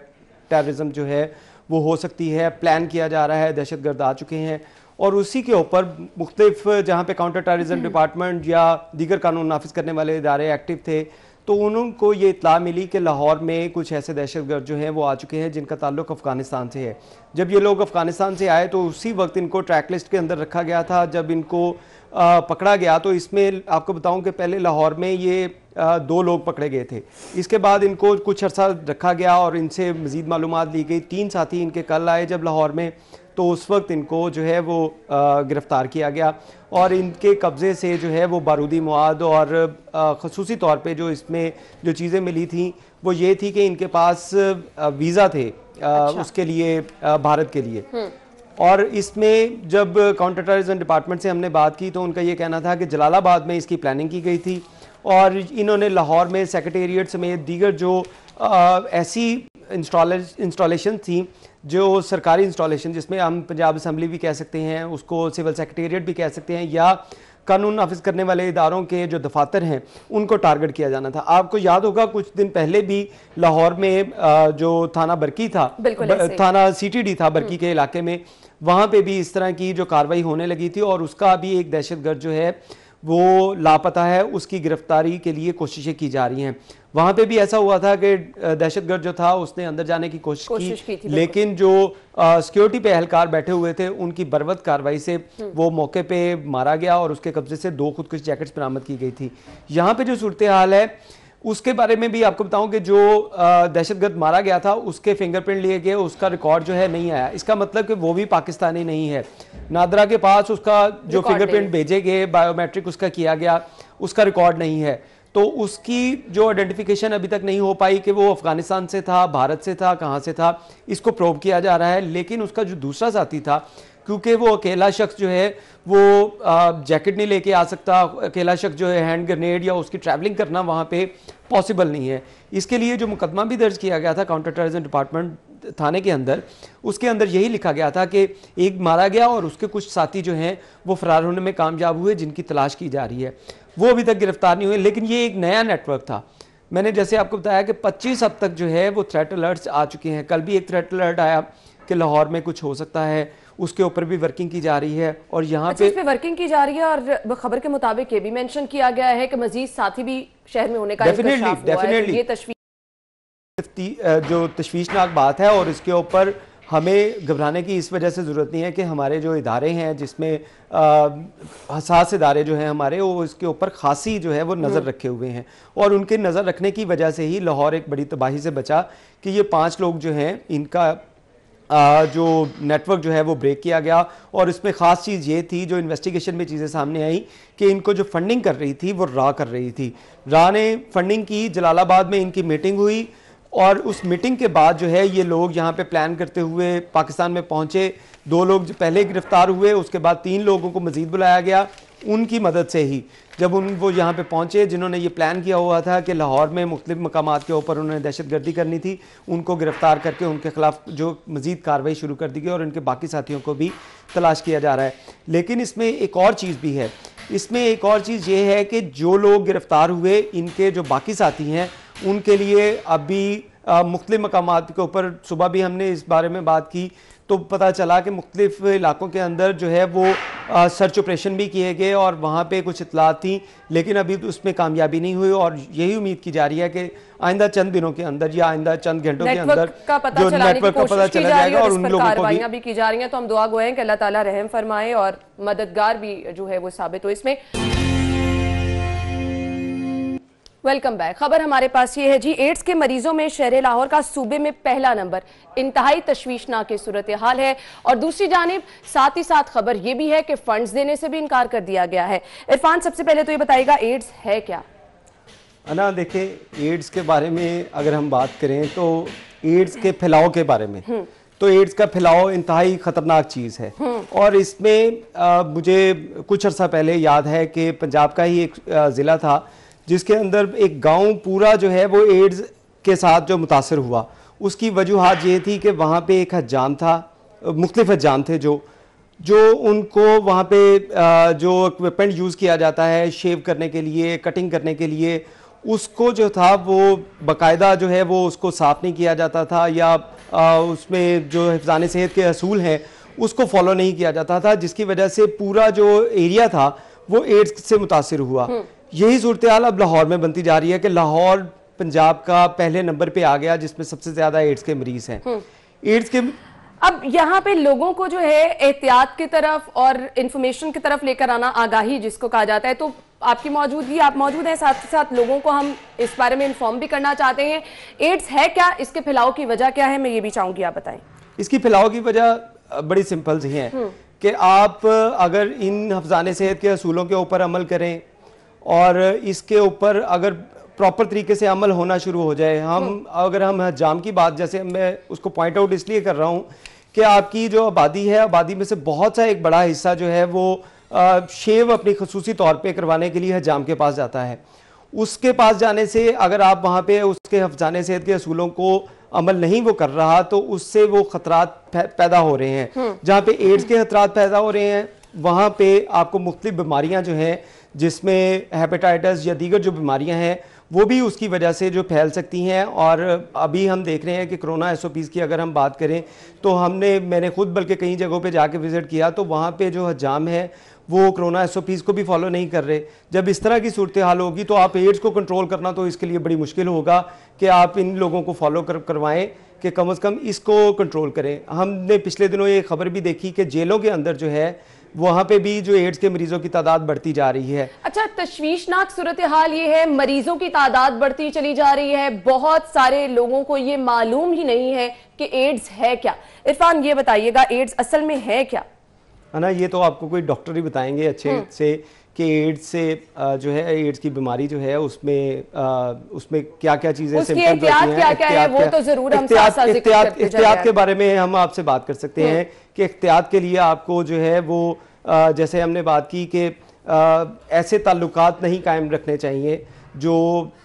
टेररिज्म जो है वो हो सकती है, प्लान किया जा रहा है, दहशतगर्द आ चुके हैं। और उसी के ऊपर मुख्तलिफ जहाँ पे काउंटर टेररिज्म डिपार्टमेंट या दीगर कानून नाफिज करने वाले इदारे एक्टिव थे, तो उनको ये इत्तला मिली कि लाहौर में कुछ ऐसे दहशतगर्द जो हैं वो आ चुके हैं जिनका ताल्लुक अफ़गानिस्तान से है। जब ये लोग अफ़गानिस्तान से आए तो उसी वक्त इनको ट्रैक लिस्ट के अंदर रखा गया था। जब इनको पकड़ा गया तो इसमें आपको बताऊं कि पहले लाहौर में ये 2 लोग पकड़े गए थे। इसके बाद इनको कुछ अर्सा रखा गया और इनसे मज़ीद मालूमात ली गई। 3 साथी इनके कल आए जब लाहौर में, तो उस वक्त इनको जो है वो गिरफ़्तार किया गया और इनके कब्ज़े से जो है वो बारूदी मवाद और ख़ुसूसी तौर पे जो इसमें जो चीज़ें मिली थी वो ये थी कि इनके पास वीज़ा थे उसके लिए, भारत के लिए। और इसमें जब काउंटर टेररिज्म डिपार्टमेंट से हमने बात की तो उनका ये कहना था कि जलालाबाद में इसकी प्लानिंग की गई थी और इन्होंने लाहौर में सेक्रेटेरिएट समेत दीगर जो ऐसी इंस्टॉलेशन थी, जो सरकारी इंस्टॉलेशन, जिसमें हम पंजाब असम्बली भी कह सकते हैं, उसको सिविल सेक्रेटेरिएट भी कह सकते हैं, या कानून नाफिज करने वाले इदारों के जो दफातर हैं उनको टारगेट किया जाना था। आपको याद होगा कुछ दिन पहले भी लाहौर में जो थाना बरकी था, थाना सीटीडी था बरकी के इलाके में, वहाँ पे भी इस तरह की जो कार्रवाई होने लगी थी और उसका भी एक दहशतगर्द जो है वो लापता है, उसकी गिरफ्तारी के लिए कोशिशें की जा रही हैं। वहाँ पे भी ऐसा हुआ था कि दहशतगर्द जो था उसने अंदर जाने की कोशिश की थी, लेकिन जो सिक्योरिटी पे एहलकार बैठे हुए थे उनकी बर्वत कार्रवाई से वो मौके पे मारा गया और उसके कब्जे से 2 खुदकुश जैकेट्स बरामद की गई थी। यहाँ पे जो सूरत हाल है उसके बारे में भी आपको बताऊं कि जो दहशतगर्द मारा गया था उसके फिंगरप्रिंट लिए गए, उसका रिकॉर्ड जो है नहीं आया। इसका मतलब कि वो भी पाकिस्तानी नहीं है। नादरा के पास उसका जो फिंगरप्रिंट भेजे गए, बायोमेट्रिक उसका किया गया, उसका रिकॉर्ड नहीं है। तो उसकी जो आइडेंटिफिकेशन अभी तक नहीं हो पाई कि वो अफगानिस्तान से था, भारत से था, कहाँ से था, इसको प्रोब किया जा रहा है। लेकिन उसका जो दूसरा साथी था, क्योंकि वो अकेला शख्स जो है वो जैकेट नहीं लेके आ सकता, अकेला शख्स जो है हैंड ग्रेनेड या उसकी ट्रैवलिंग करना वहाँ पे पॉसिबल नहीं है। इसके लिए जो मुकदमा भी दर्ज किया गया था काउंटर टेररिज्म डिपार्टमेंट थाने के अंदर, उसके अंदर यही लिखा गया था कि एक मारा गया और उसके कुछ साथी जो हैं वो फरार होने में कामयाब हुए, जिनकी तलाश की जा रही है। वो अभी तक गिरफ्तार नहीं हुए। लेकिन ये एक नया नेटवर्क था। मैंने जैसे आपको बताया कि 25 अब तक जो है वो थ्रेट अलर्ट्स आ चुके हैं। कल भी एक थ्रेट अलर्ट आया कि लाहौर में कुछ हो सकता है, उसके ऊपर भी वर्किंग की जा रही है। और यहाँ पे वर्किंग की जा रही है और खबर के मुताबिक ये भी मेंशन किया गया है कि मजीद साथी भी शहर में होने का डेफिनेटली ये तशवीश जो तशवीशनाक बात है, और इसके ऊपर हमें घबराने की इस वजह से ज़रूरत नहीं है कि हमारे जो इदारे हैं, जिसमें हसास इदारे जो हैं हमारे, वो इसके ऊपर खासी जो है वो नज़र रखे हुए हैं, और उनके नज़र रखने की वजह से ही लाहौर एक बड़ी तबाही से बचा कि ये 5 लोग जो हैं इनका जो नेटवर्क जो है वो ब्रेक किया गया। और इसमें ख़ास चीज़ ये थी, जो इन्वेस्टिगेशन में चीज़ें सामने आई, कि इनको जो फंडिंग कर रही थी वो रा कर रही थी। रा ने फंडिंग की, जलालाबाद में इनकी मीटिंग हुई, और उस मीटिंग के बाद जो है ये लोग यहाँ पे प्लान करते हुए पाकिस्तान में पहुँचे। 2 लोग जो पहले गिरफ्तार हुए, उसके बाद 3 लोगों को मज़ीद बुलाया गया। उनकी मदद से ही जब वो यहाँ पे पहुँचे, जिन्होंने ये प्लान किया हुआ था कि लाहौर में मुख्तलिफ मकामात के ऊपर उन्होंने दहशतगर्दी करनी थी, उनको गिरफ्तार करके उनके खिलाफ जो मज़ीद कार्रवाई शुरू कर दी गई, और उनके बाकी साथियों को भी तलाश किया जा रहा है। लेकिन इसमें एक और चीज़ भी है, इसमें एक और चीज़ ये है कि जो लोग गिरफ्तार हुए, इनके जो बाकी साथी हैं, उनके लिए अभी मुख्तलिफ मकामात के ऊपर, सुबह भी हमने इस बारे में बात की, तो पता चला कि मुख्तलिफ इलाकों के अंदर जो है वो सर्च ऑपरेशन भी किए गए, और वहाँ पे कुछ इतलात थी, लेकिन अभी उसमें कामयाबी नहीं हुई। और यही उम्मीद की जा रही है कि आइंदा चंद दिनों के अंदर या आइंदा चंद घंटों के अंदर जो नेटवर्क का पता चला जाएगा, और उन लोगों को भी की जा रही हैं। तो हम दुआ गो हैं कि अल्लाह ताला रहम फरमाए और मददगार भी जो है वो साबित हो इसमें। Welcome back. खबर हमारे पास ये है जी, एड्स के मरीजों में शहर लाहौर का सूबे में पहला नंबर, इंतहाई तशवीशनाक की सूरत हाल है। और दूसरी जानिब साथ ही साथ खबर ये भी है कि फंड्स देने से भी इनकार कर दिया गया है। इरफान, सबसे पहले तो ये बताइएगा, एड्स है क्या? अना, देखिए, एड्स के बारे में अगर हम बात करें तो एड्स के फैलाव के बारे में, तो एड्स का फैलाव इंतहाई ख़तरनाक चीज़ है। और इसमें मुझे कुछ अर्सा पहले याद है कि पंजाब का ही एक ज़िला था जिसके अंदर एक गांव पूरा जो है वो एड्स के साथ जो मुतासर हुआ। उसकी वजूहात ये थी कि वहाँ पे एक हज्जाम था, मुख्तलिफ हज्जाम थे जो उनको वहाँ पे जो इक्विपमेंट यूज़ किया जाता है शेव करने के लिए, कटिंग करने के लिए, उसको जो था वो बाकायदा जो है वो उसको साफ़ नहीं किया जाता था, या उसमें जो हिफ़्ज़ान सेहत के असूल हैं उसको फॉलो नहीं किया जाता था, जिसकी वजह से पूरा जो एरिया था वो एड्स से मुतासिर हुआ। यही सूरत हाल अब लाहौर में बनती जा रही है कि लाहौर पंजाब का पहले नंबर पे आ गया जिसमें सबसे ज्यादा एड्स के मरीज हैं। एड्स के अब यहाँ पे लोगों को जो है एहतियात की तरफ और इंफॉर्मेशन की तरफ लेकर आना, आगाही जिसको कहा जाता है, तो आपकी मौजूदगी, आप मौजूद हैं, साथ ही साथ लोगों को हम इस बारे में इन्फॉर्म भी करना चाहते हैं। एड्स है क्या, इसके फैलाव की वजह क्या है, मैं ये भी चाहूंगी आप बताएं। इसकी फैलाव की वजह बड़ी सिंपल सी है कि आप अगर इन हिफ़्ज़ान सेहत के असूलों के ऊपर अमल करें और इसके ऊपर अगर प्रॉपर तरीके से अमल होना शुरू हो जाए, अगर हम हज्जाम की बात, जैसे मैं उसको पॉइंट आउट इसलिए कर रहा हूँ कि आपकी जो आबादी है, आबादी में से बहुत सा एक बड़ा हिस्सा जो है वो शेव अपनी खसूसी तौर पे करवाने के लिए हज्जाम के पास जाता है। उसके पास जाने से अगर आप वहाँ पे उसके हिफ़्ज़ान सेहत के असूलों को अमल नहीं वो कर रहा, तो उससे वो खतरात पैदा हो रहे हैं। जहाँ पे एड्स के खतरात पैदा हो रहे हैं, वहाँ पे आपको मुख्तलिफ बीमारियाँ जो हैं, जिसमें हेपेटाइटिस या दीगर जो बीमारियां हैं, वो भी उसकी वजह से जो फैल सकती हैं। और अभी हम देख रहे हैं कि कोरोना SOPs की अगर हम बात करें तो मैंने खुद बल्कि कई जगहों पे जाके विज़िट किया, तो वहाँ पे जो हज्जाम है वो कोरोना SOPs को भी फॉलो नहीं कर रहे। जब इस तरह की सूरत हाल होगी तो आप एड्स को कंट्रोल करना तो इसके लिए बड़ी मुश्किल होगा कि आप इन लोगों को फॉलो करवाएं कि कम अज़ कम इसको कंट्रोल करें। हमने पिछले दिनों ये खबर भी देखी कि जेलों के अंदर जो है वहाँ पे भी जो एड्स के मरीजों की तादाद बढ़ती जा रही है। अच्छा, तशवीशनाक सूरत हाल ये है, मरीजों की तादाद बढ़ती चली जा रही है, बहुत सारे लोगों को ये मालूम ही नहीं है कि एड्स है क्या। इरफान, ये बताइएगा, एड्स असल में है क्या? है ना, ये तो आपको कोई डॉक्टर ही बताएंगे अच्छे से कि एड्स से जो है, एड्स की बीमारी जो है उसमें क्या क्या चीजें सिम्पटम्स होती हैं, क्या-क्या है, वो तो जरूर हम साथ-साथ जिक्र करते जाएंगे। एहतियात के बारे में हम आपसे बात कर सकते हैं कि एहतियात के लिए आपको जो है वो जैसे हमने बात की कि ऐसे ताल्लुकात नहीं कायम रखने चाहिए जो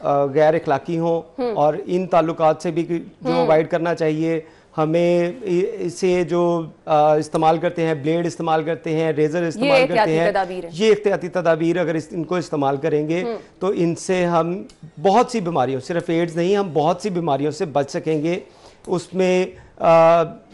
गैर अखलाकी हों, और इन ताल्लुकात से भी जो अवॉइड करना चाहिए। हमें इसे जो इस्तेमाल करते हैं, ब्लेड इस्तेमाल करते हैं, रेजर इस्तेमाल करते हैं, ये एहतियाती तदाबीर अगर इनको इस्तेमाल करेंगे तो इनसे हम बहुत सी बीमारियों, सिर्फ एड्स नहीं, हम बहुत सी बीमारियों से बच सकेंगे। उसमें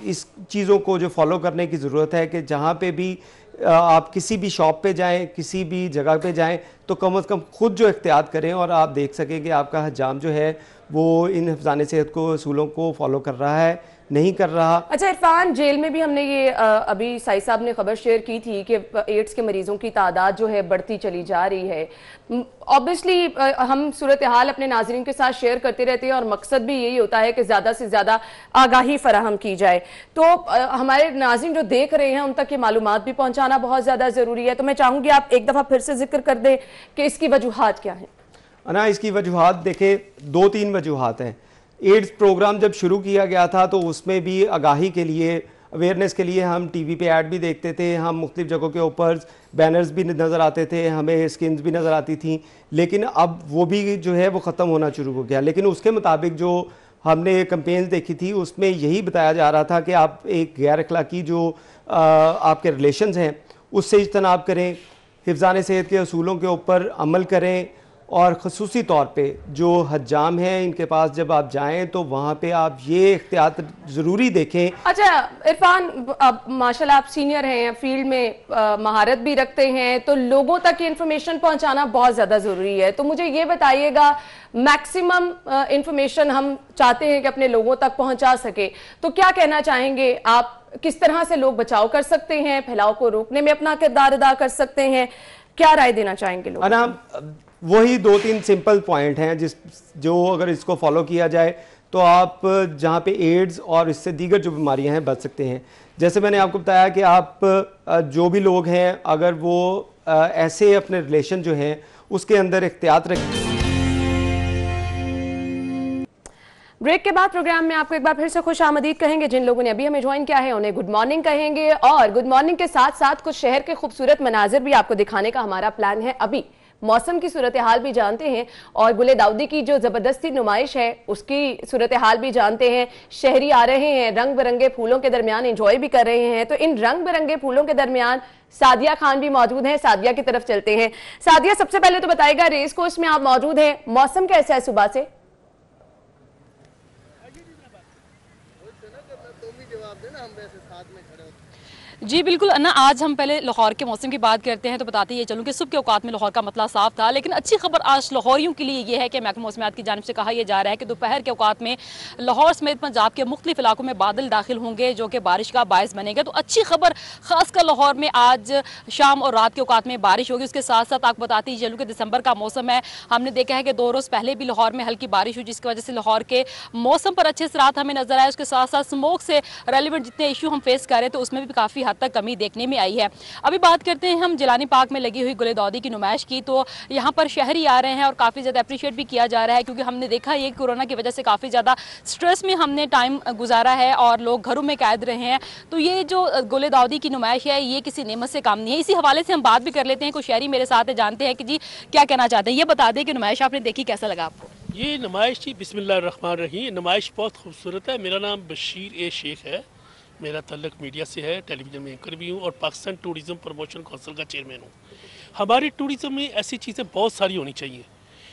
इस चीज़ों को जो फॉलो करने की ज़रूरत है कि जहाँ पे भी आप किसी भी शॉप पे जाएं, किसी भी जगह पे जाएं, तो कम से कम खुद जो एहतियात करें और आप देख सकें कि आपका हज्जाम जो है वो इन हिफाज़ान सेहत को असूलों को फॉलो कर रहा है, नहीं कर रहा। अच्छा इरफान, जेल में भी हमने ये अभी साई साहब ने खबर शेयर की थी कि एड्स के मरीजों की तादाद जो है बढ़ती चली जा रही है। ऑब्वियसली हम सूरत हाल अपने नाजरीन के साथ शेयर करते रहते हैं और मकसद भी यही होता है कि ज़्यादा से ज़्यादा आगाही फराहम की जाए। तो हमारे नाजरीन जो देख रहे हैं उन तक ये मालूमात भी पहुँचाना बहुत ज़्यादा ज़रूरी है। तो मैं चाहूँगी आप एक दफ़ा फिर से जिक्र कर दें कि इसकी वजूहात क्या हैं। ना इसकी वजूहात देखें, 2-3 वजूहात हैं। एड्स प्रोग्राम जब शुरू किया गया था तो उसमें भी आगाही के लिए, अवेयरनेस के लिए हम टीवी पे ऐड भी देखते थे, हम मुख्तलिफ जगहों के ऊपर बैनर्स भी नज़र आते थे, हमें स्किन्स भी नज़र आती थी। लेकिन अब वो भी जो है वो ख़त्म होना शुरू हो गया। लेकिन उसके मुताबिक जो हमने कैंपेन्स देखी थी उसमें यही बताया जा रहा था कि आप एक गैर अखलाकी जो आपके रिलेशंस हैं उससे इज्तनाब करें, हिफ्ज़ान सेहत के असूलों के ऊपर अमल करें, और ख़ुसूसी तौर पे जो हज्जाम हैं इनके पास जब आप जाएं तो वहाँ पे आप ये एहतियात ज़रूरी देखें। अच्छा इरफान, अब माशाल्लाह आप सीनियर हैं, फील्ड में महारत भी रखते हैं, तो लोगों तक ये इन्फॉर्मेशन पहुँचाना बहुत ज़्यादा ज़रूरी है। तो मुझे ये बताइएगा, मैक्सिमम इन्फॉर्मेशन हम चाहते हैं कि अपने लोगों तक पहुँचा सके, तो क्या कहना चाहेंगे आप? किस तरह से लोग बचाव कर सकते हैं, फैलाव को रोकने में अपना किरदार अदा कर सकते हैं? क्या राय देना चाहेंगे लोग? वही 2-3 सिंपल पॉइंट हैं जो अगर इसको फॉलो किया जाए तो आप जहाँ पे एड्स और इससे दीगर जो बीमारियां हैं बच सकते हैं। जैसे मैंने आपको बताया कि आप जो भी लोग हैं अगर वो ऐसे अपने रिलेशन जो हैं उसके अंदर एहतियात रखें। ब्रेक के बाद प्रोग्राम में आपको एक बार फिर से खुश आमदीद कहेंगे। जिन लोगों ने अभी हमें ज्वाइन किया है उन्हें गुड मॉर्निंग कहेंगे, और गुड मॉर्निंग के साथ साथ कुछ शहर के खूबसूरत मनाजिर भी आपको दिखाने का हमारा प्लान है। अभी मौसम की सूरत हाल भी जानते हैं और गुले दाऊदी की जो ज़बरदस्ती नुमाइश है उसकी सूरत हाल भी जानते हैं। शहरी आ रहे हैं, रंग बिरंगे फूलों के दरमियान एंजॉय भी कर रहे हैं। तो इन रंग बिरंगे फूलों के दरमियान सादिया खान भी मौजूद हैं। सादिया की तरफ चलते हैं। सादिया, सबसे पहले तो बताइएगा, रेस कोर्स में आप मौजूद हैं, मौसम कैसा है सुबह से? जी बिल्कुल अन्ना, आज हम पहले लाहौर के मौसम की बात करते हैं तो बताते ये चलूँ कि सुबह के औकात में लाहौर का मतला साफ था, लेकिन अच्छी खबर आज लाहौरियों के लिए ये है कि महकमा मौसमियात की जानिब से कहा यह जा रहा है कि दोपहर के औकात में लाहौर समेत पंजाब के मुख्तलिफ इलाकों में बादल दाखिल होंगे जो कि बारिश का बायस बनेगा। तो अच्छी खबर, खासकर लाहौर में आज शाम और रात के औकात में बारिश होगी। उसके साथ साथ आपको बताते ही चलूँ कि दिसंबर का मौसम है, हमने देखा है कि 2 रोज़ पहले भी लाहौर में हल्की बारिश हुई जिसकी वजह से लाहौर के मौसम पर अच्छे असरात हमें नजर आए। उसके साथ साथ स्मोक से रेलिवेंट जितने इशू हम फेस कर रहे थे उसमें भी काफ़ी हद तक कमी देखने में आई है। अभी बात करते हैं हम जिलानी पार्क में लगी हुई गुले दाऊदी की नुमाइश की। तो यहाँ पर शहरी आ रहे हैं और काफ़ी ज़्यादा अप्रिशिएट भी किया जा रहा है, क्योंकि हमने देखा ये कोरोना की वजह से काफ़ी ज़्यादा स्ट्रेस में हमने टाइम गुजारा है और लोग घरों में कैद रहे हैं। तो ये जो गुले दाऊदी की नुमाइश है ये किसी नेमत से काम नहीं है। इसी हवाले से हम बात भी कर लेते हैं। कुछ शहरी मेरे साथ है, जानते हैं कि जी क्या कहना चाहते हैं। ये बता दें कि नुमाइश आपने देखी, कैसा लगा आपको? ये नुमाइश जी बिस्मिल्लाहिर्रहमानिर्रहीम, नुमाइश बहुत खूबसूरत है। मेरा नाम बशीर ए शेख है, मेरा तल्लक मीडिया से है, टेलीविज़न में एंकर भी हूँ और पाकिस्तान टूरिज़म प्रमोशन काउंसिल का चेयरमैन हूँ। हमारे टूरिज़म में ऐसी चीज़ें बहुत सारी होनी चाहिए,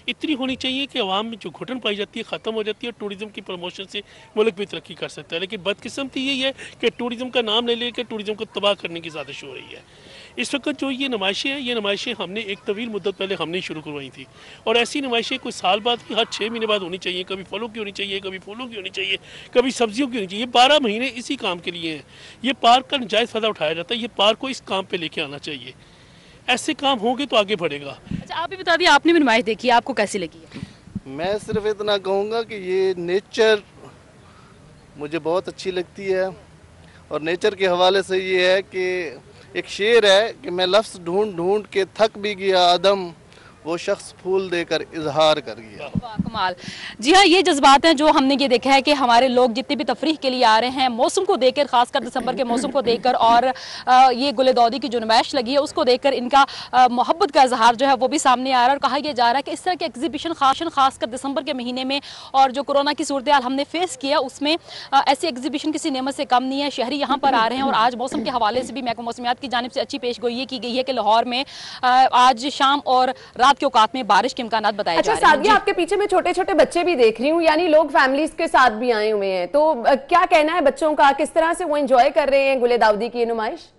इतनी होनी चाहिए कि आवाम में जो घुटन पाई जाती है ख़त्म हो जाती है और टूरिज़म की प्रमोशन से मुल्क भी तरक्की कर सकता है। लेकिन बदकिस्मती यही है कि टूरिज़म का नाम ले लेकर टूरिज़म को तबाह करने की साजिश हो रही है। इस वक्त जो ये नुमाइशें हैं, ये नुमाइशें हमने एक तवील मुद्दत पहले हमने शुरू करवाई थी, और ऐसी नुमाइशें कोई साल बाद की हर 6 महीने बाद होनी चाहिए। कभी फलों की होनी चाहिए, कभी फूलों की होनी चाहिए, कभी सब्जियों की होनी चाहिए। 12 महीने इसी काम के लिए हैं। ये पार्क का नाजायज़ फ़ायदा उठाया जाता है, ये पार्क को इस काम पर लेके आना चाहिए। ऐसे काम होंगे तो आगे बढ़ेगा। अच्छा, आप भी बता दिए, आपने भी नुमाइश देखी है, आपको कैसी लगी है? मैं सिर्फ इतना कहूँगा कि ये नेचर मुझे बहुत अच्छी लगती है, और नेचर के हवाले से ये है कि एक शेर है कि मैं लफ्ज़ ढूंढ ढूंढ के थक भी गया आदम, वो शख्स फूल देकर इजहार कर गया। वाह कमाल। जी हाँ, ये जज्बात हैं जो हमने ये देखा है कि हमारे लोग जितने भी तफरीह के लिए आ रहे हैं, मौसम को देखकर, खासकर दिसंबर के मौसम को देखकर, और ये गुले दाऊदी की जो नुमाइश लगी है उसको देखकर इनका मोहब्बत का इजहार जो है वो भी सामने आ रहा है। और कहा यह जा रहा है कि इस तरह के एग्जीबिशन खासकर दिसंबर के महीने में और जो कोरोना की सूरत हाल हमने फेस किया उसमें ऐसी एग्जीबिशन किसी नेमत से कम नहीं है। शहरी यहाँ पर आ रहे हैं और आज मौसम के हवाले से भी महकमा मौसमियात की जानिब से अच्छी पेशगोई ये की गई है कि लाहौर में आज शाम और रात के औकात में बारिश के इम्कानात बताए जा रहे हैं। अच्छा सादिया, आपके पीछे मैं छोटे छोटे बच्चे भी देख रही हूँ, यानी लोग फैमिलीज के साथ भी आए हुए हैं, तो क्या कहना है बच्चों का, किस तरह से वो एंजॉय कर रहे हैं गुले दाऊदी की ये नुमाइश?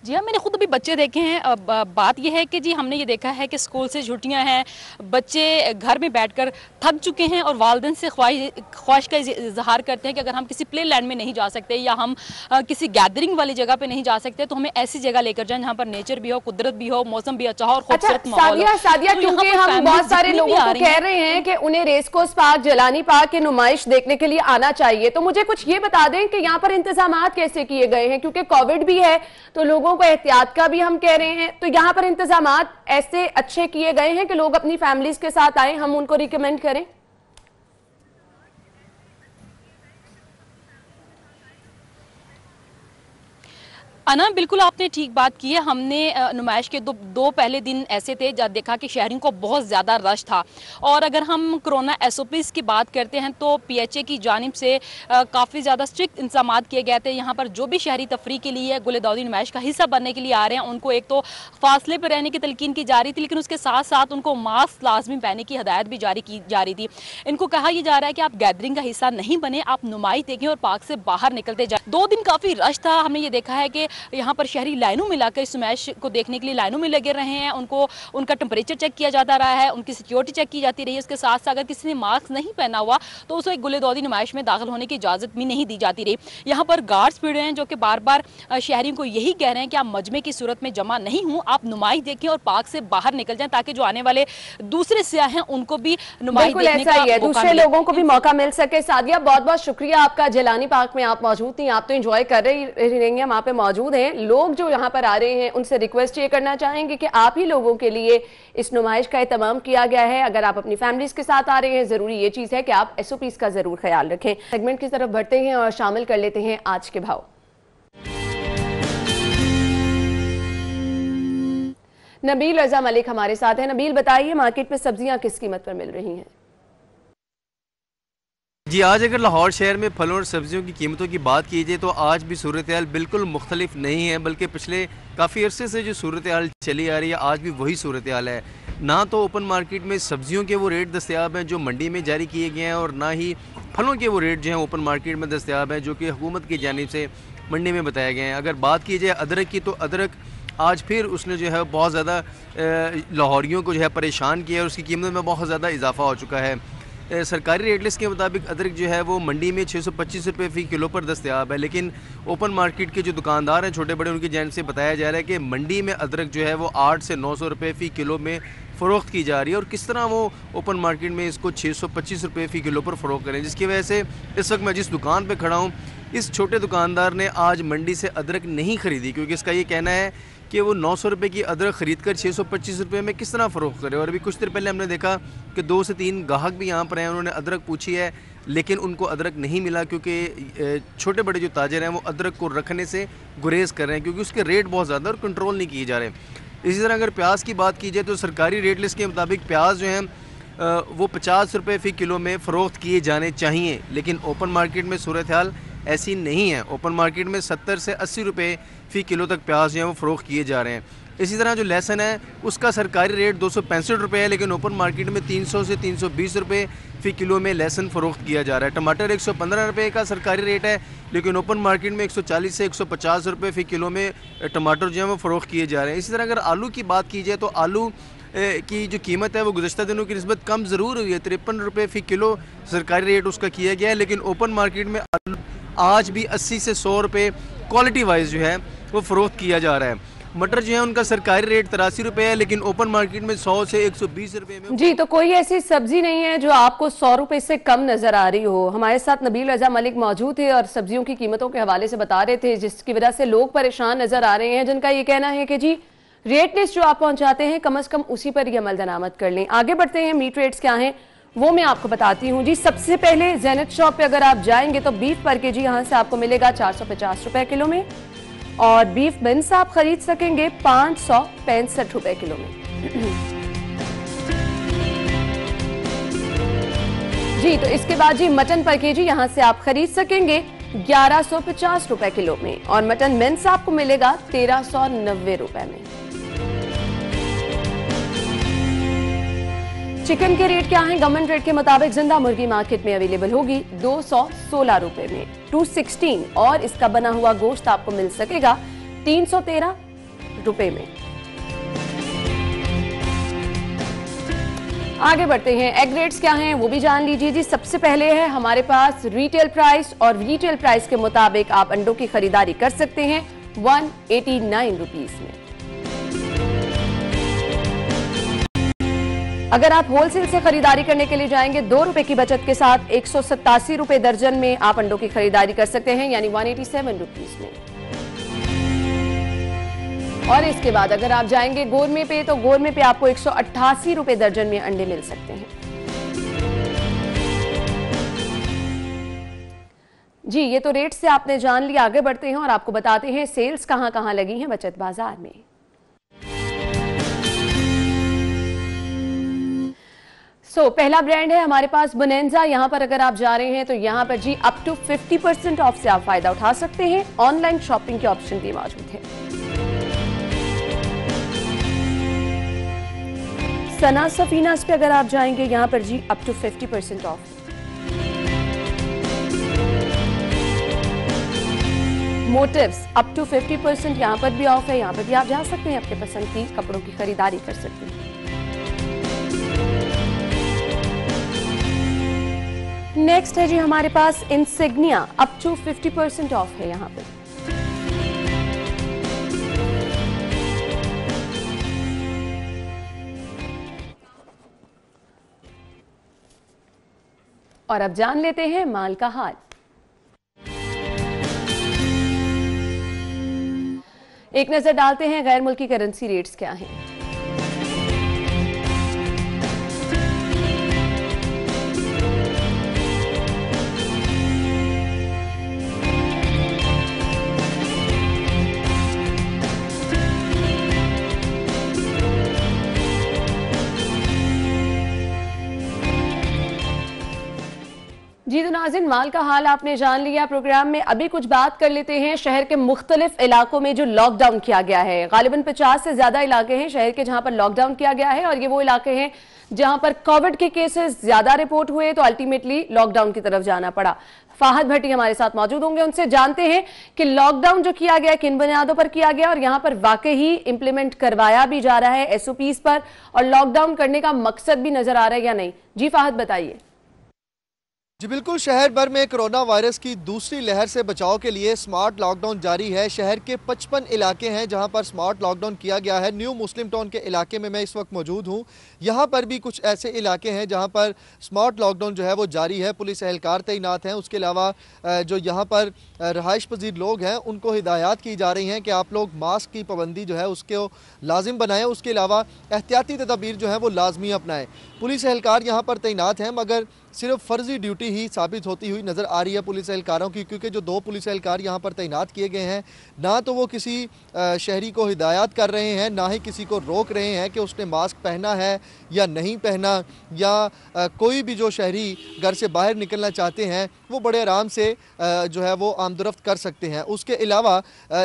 जी हाँ, मैंने खुद अभी बच्चे देखे हैं। बात यह है कि जी हमने ये देखा है कि स्कूल से छुट्टियां हैं, बच्चे घर में बैठकर थक चुके हैं और वालिदैन से ख्वाहिश का इजहार करते हैं कि अगर हम किसी प्ले लैंड में नहीं जा सकते या हम किसी गैदरिंग वाली जगह पे नहीं जा सकते तो हमें ऐसी जगह लेकर जाएं जहाँ पर नेचर भी हो, कुदरत भी हो, मौसम भी अच्छा हो और खूबसूरत माहौल हो। सादिया, क्योंकि हम बहुत सारे लोगों को कह रहे हैं कि उन्हें रेसकोर्स पार्क, जलानी पार्क की नुमाइश देखने के लिए आना चाहिए, तो मुझे कुछ ये बता दें कि यहाँ पर इंतजामात कैसे किए गए हैं, क्योंकि कोविड भी है तो लोगों को एहतियात का भी हम कह रहे हैं, तो यहाँ पर इंतजामात ऐसे अच्छे किए गए हैं कि लोग अपनी फैमिलीज के साथ आए, हम उनको रिकमेंड करें? अना, बिल्कुल आपने ठीक बात की है। हमने नुमाइश के दो पहले दिन ऐसे थे जब देखा कि शहरियों को बहुत ज़्यादा रश था। और अगर हम कोरोना SOPs की बात करते हैं तो PHA की जानिब से काफ़ी ज़्यादा स्ट्रिक्ट इंतजाम किए गए थे। यहाँ पर जो भी शहरी तफरी के लिए गुलदाउदी नुमाइश का हिस्सा बनने के लिए आ रहे हैं उनको एक तो फासले पर रहने की तलकीन की जा रही थी, लेकिन उसके साथ साथ उनको मास्क लाजमी पहनने की हदायत भी जारी की जा रही थी। इनको कहा यह जा रहा है कि आप गैदरिंग का हिस्सा नहीं बने, आप नुमाइश देखें और पार्क से बाहर निकलते जाए। 2 दिन काफ़ी रश था। हमने ये देखा है कि यहाँ पर शहरी लाइनों में लाकर इस नुमाइश को देखने के लिए लाइनों में लगे रहे हैं। उनका टेम्परेचर चेक किया जाता रहा है, उनकी सिक्योरिटी चेक की जाती रही है। उसके साथ साथ अगर किसी ने मास्क नहीं पहना हुआ तो उसे गुलदाउदी नुमाइश में दाखिल होने की इजाज़त भी नहीं दी जाती रही। यहाँ पर गार्ड्स भिड़े हैं जो कि बार बार शहरियों को यही कह रहे हैं कि आप मजमे की सूरत में जमा नहीं हो, आप नुमाइश देखें और पार्क से बाहर निकल जाएं ताकि जो आने वाले दूसरे सियाह हैं उनको भी नुमाइश देखने का मौका मिले, दूसरे लोगों को भी मौका मिल सके। सादिया, बहुत बहुत शुक्रिया आपका। जलानी पार्क में आप मौजूद थी, आप तो एंजॉय कर रही रहेंगे, वहाँ पे मौजूद हैं लोग जो यहाँ पर आ रहे हैं, उनसे रिक्वेस्ट ये करना चाहेंगे कि आप ही लोगों के लिए इस नुमाइश का एहतमाम किया गया है। अगर आप अपनी फैमिलीज के साथ आ रहे हैं, जरूरी ये चीज है कि आप SOPs का जरूर ख्याल रखें। सेगमेंट की तरफ बढ़ते हैं और शामिल कर लेते हैं आज के भाव। नबील रजा मलिक हमारे साथ हैं। नबील, बताइए मार्केट में सब्जियां किस कीमत पर मिल रही हैं? जी, आज अगर लाहौर शहर में फलों और सब्जियों की कीमतों की बात की जाए तो आज भी सूरत हाल बिल्कुल मुख्तलिफ नहीं है, बल्कि पिछले काफ़ी अरसे से जो सूरत हाल चली आ रही है आज भी वही सूरत हाल है। ना तो ओपन मार्केट में सब्जियों के वो रेट दस्तयाब हैं जो मंडी में जारी किए गए हैं, और ना ही फलों के वो रेट जो हैं ओपन मार्केट में दस्तयाब हैं जो कि हुकूमत की जानिब से मंडी में बताए गए हैं। अगर बात की जाए अदरक की तो अदरक आज फिर उसने जो है बहुत ज़्यादा लाहौरियों को जो है परेशान किया और उसकी कीमत में बहुत ज़्यादा इजाफा हो चुका है। सरकारी रेट लिस्ट के मुताबिक अदरक जो है वो मंडी में 625 रुपये फ़ी किलो पर दस्तयाब है, लेकिन ओपन मार्केट के जो दुकानदार हैं छोटे बड़े, उनकी जानिब से बताया जा रहा है कि मंडी में अदरक जो है वो 8 से 900 रुपये फ़ी किलो में फ़रोख्त की जा रही है। और किस तरह वो ओपन मार्केट में इसको 625 रुपये फ़ी किलो पर फ़रोख्त करें, जिसकी वजह से इस वक्त मैं जिस दुकान पर खड़ा हूँ इस छोटे दुकानदार ने आज मंडी से अदरक नहीं ख़रीदी, क्योंकि इसका ये कहना है कि वो 900 रुपये की अदरक ख़रीद कर 625 रुपये में किस तरह फ़रोख्त करे। और अभी कुछ देर पहले हमने देखा कि 2 से 3 ग्राहक भी यहाँ पर हैं, उन्होंने अदरक पूछी है लेकिन उनको अदरक नहीं मिला, क्योंकि छोटे बड़े जो ताजर हैं वो अदरक को रखने से गुरेज कर रहे हैं क्योंकि उसके रेट बहुत ज़्यादा और कंट्रोल नहीं किए जा रहे। इसी तरह अगर प्याज की बात की जाए तो सरकारी रेट लिस्ट के मुताबिक प्याज जो हैं वो 50 रुपये फ़ी किलो में फ़रोख्त किए जाने चाहिए, लेकिन ओपन मार्केट में सूरत हाल ऐसी नहीं है। ओपन मार्केट में 70 से 80 रुपये फ़ी किलो तक प्याज जो है वो फ़रोख्त किए जा रहे हैं। इसी तरह जो लहसुन है उसका सरकारी रेट 265 रुपये है, लेकिन ओपन मार्केट में 300 से 320 रुपये फ़ी किलो में लहसुन फ़रोख्त किया जा रहा है। टमाटर 115 रुपये का सरकारी रेट है, लेकिन ओपन मार्केट में 140 से 150 रुपये फ़ी किलो में टमाटर जो है वो फ़रोख्त किए जा रहे हैं। इसी तरह अगर आलू की बात की जाए तो आलू की जो कीमत है वो गुज़श्ता दिनों की निस्बत कम ज़रूर हुई है, 53 रुपये फ़ी किलो सरकारी रेट उसका किया गया है, लेकिन ओपन मार्केट में आलू आज भी 80 से 100 रुपये क्वालिटी वाइज जो है वो फ़रोख्त किया जा रहा है। मटर जो है उनका सरकारी रेट 83 रुपये है, लेकिन ओपन मार्केट में 100 से 120 रुपये में। जी, तो कोई ऐसी सब्जी नहीं है जो आपको 100 रुपये से कम नजर आ रही हो। हमारे साथ नबील रजा मलिक मौजूद थे और सब्जियों की कीमतों के हवाले से बता रहे थे, जिसकी वजह से लोग परेशान नजर आ रहे हैं, जिनका ये कहना है कि जी रेट लिस्ट जो आप पहुंचाते हैं कम से कम उसी पर ही अमल दरामद कर लें। आगे बढ़ते हैं, मीट रेट्स क्या हैं वो मैं आपको बताती हूँ। जी, सबसे पहले ज़ैनत शॉप पे अगर आप जाएंगे तो बीफ पर केजी यहाँ से आपको मिलेगा 450 रुपए किलो में, और बीफ बिन्स आप खरीद सकेंगे 565 रुपए किलो में। जी, तो इसके बाद जी मटन पर केजी यहाँ से आप खरीद सकेंगे 1150 रुपए किलो में, और मटन मिन्स आपको मिलेगा 1390 रुपए में। चिकन के रेट क्या हैं? गवर्नमेंट रेट के मुताबिक जिंदा मुर्गी मार्केट में अवेलेबल होगी 216 रुपए में 216, और इसका बना हुआ गोश्त आपको मिल सकेगा 313 रुपए में। आगे बढ़ते हैं, एग रेट्स क्या हैं वो भी जान लीजिए जी। सबसे पहले है हमारे पास रिटेल प्राइस, और रिटेल प्राइस के मुताबिक आप अंडों की खरीदारी कर सकते हैं 189 रुपीस में। अगर आप होलसेल से खरीदारी करने के लिए जाएंगे 2 रुपए की बचत के साथ 187 रुपए दर्जन में आप अंडों की खरीदारी कर सकते हैं, यानी 187 रुपीस में। और इसके बाद अगर आप जाएंगे गोरमे पे, तो गोरमे पे आपको 188 रुपए दर्जन में अंडे मिल सकते हैं। जी, ये तो रेट से आपने जान लिया। आगे बढ़ते हैं और आपको बताते हैं सेल्स कहां कहां लगी हैं बचत बाजार में। पहला ब्रांड है हमारे पास बोनेंजा। यहां पर अगर आप जा रहे हैं तो यहां पर जी अप टू 50% ऑफ से आप फायदा उठा सकते हैं। ऑनलाइन शॉपिंग के ऑप्शन भी मौजूद है। सना सफीनास पे अगर आप जाएंगे यहां पर जी अप टू 50% ऑफ। मोटिव्स अप टू 50% यहां पर भी ऑफ है। यहां पर भी आप जा सकते हैं, अपने पसंद की कपड़ों की खरीदारी कर सकते हैं। नेक्स्ट है जी हमारे पास इंसिग्निया, अप टू 50% ऑफ है यहां पे। और अब जान लेते हैं माल का हाल। एक नजर डालते हैं गैर मुल्की करेंसी रेट्स क्या हैं। जी तो नाज़रीन, माल का हाल आपने जान लिया। प्रोग्राम में अभी कुछ बात कर लेते हैं शहर के मुख्तलिफ इलाकों में जो लॉकडाउन किया गया है। गालिबन 50 से ज्यादा इलाके हैं शहर के जहां पर लॉकडाउन किया गया है, और ये वो इलाके हैं जहां पर कोविड के केसेस ज्यादा रिपोर्ट हुए, तो अल्टीमेटली लॉकडाउन की तरफ जाना पड़ा। फाहद भट्टी हमारे साथ मौजूद होंगे, उनसे जानते हैं कि लॉकडाउन जो किया गया किन बुनियादों पर किया गया, और यहां पर वाकई ही इंप्लीमेंट करवाया भी जा रहा है एसओपीज पर, और लॉकडाउन करने का मकसद भी नजर आ रहा है या नहीं। जी फाहद बताइए। जी बिल्कुल, शहर भर में कोरोना वायरस की दूसरी लहर से बचाव के लिए स्मार्ट लॉकडाउन जारी है। शहर के 55 इलाके हैं जहां पर स्मार्ट लॉकडाउन किया गया है। न्यू मुस्लिम टाउन के इलाके में मैं इस वक्त मौजूद हूं। यहां पर भी कुछ ऐसे इलाके हैं जहां पर स्मार्ट लॉकडाउन जो है वो जारी है। पुलिस एहलकार तैनात हैं। उसके अलावा जो यहाँ पर रहाइश पजीर लोग हैं उनको हिदायत की जा रही हैं कि आप लोग मास्क की पाबंदी जो है उसको लाजिम बनाएं। उसके अलावा एहतियाती तदाबीर जो है वो लाजमी अपनाएं। पुलिस एहलकार यहाँ पर तैनात हैं, मगर सिर्फ फर्जी ड्यूटी ही साबित होती हुई नज़र आ रही है पुलिस एहलकारों की, क्योंकि जो 2 पुलिस एहलकार यहाँ पर तैनात किए गए हैं, ना तो वो किसी शहरी को हिदायत कर रहे हैं, ना ही किसी को रोक रहे हैं कि उसने मास्क पहना है या नहीं पहना, या कोई भी जो शहरी घर से बाहर निकलना चाहते हैं वो बड़े आराम से जो है वो आमदरफ्त कर सकते हैं। उसके अलावा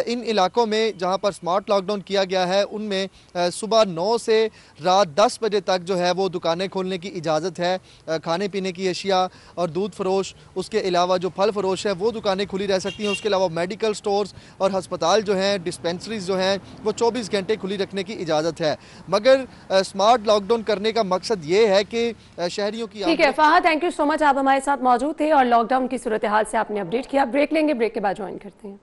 इन इलाकों में जहाँ पर स्मार्ट लॉकडाउन किया गया है उनमें सुबह 9 से रात 10 बजे तक जो है वो दुकानें खोलने की इजाज़त है। खाने पीने की अशिया और दूध फरोश, उसके अलावा जो फल फरोश है वो दुकानें खुली रह सकती हैं। उसके अलावा मेडिकल स्टोर्स और हस्पताल जो हैं, डिस्पेंसरीज जो हैं, वो 24 घंटे खुली रखने की इजाज़त है। मगर स्मार्ट लॉकडाउन करने का मकसद ये है कि शहरियों की। ठीक है Fahad, thank you so much, आप हमारे साथ मौजूद थे और लॉकडाउन की सूरत हाल से आपने अपडेट किया। ब्रेक लेंगे, ब्रेक के बाद ज्वाइन करते हैं।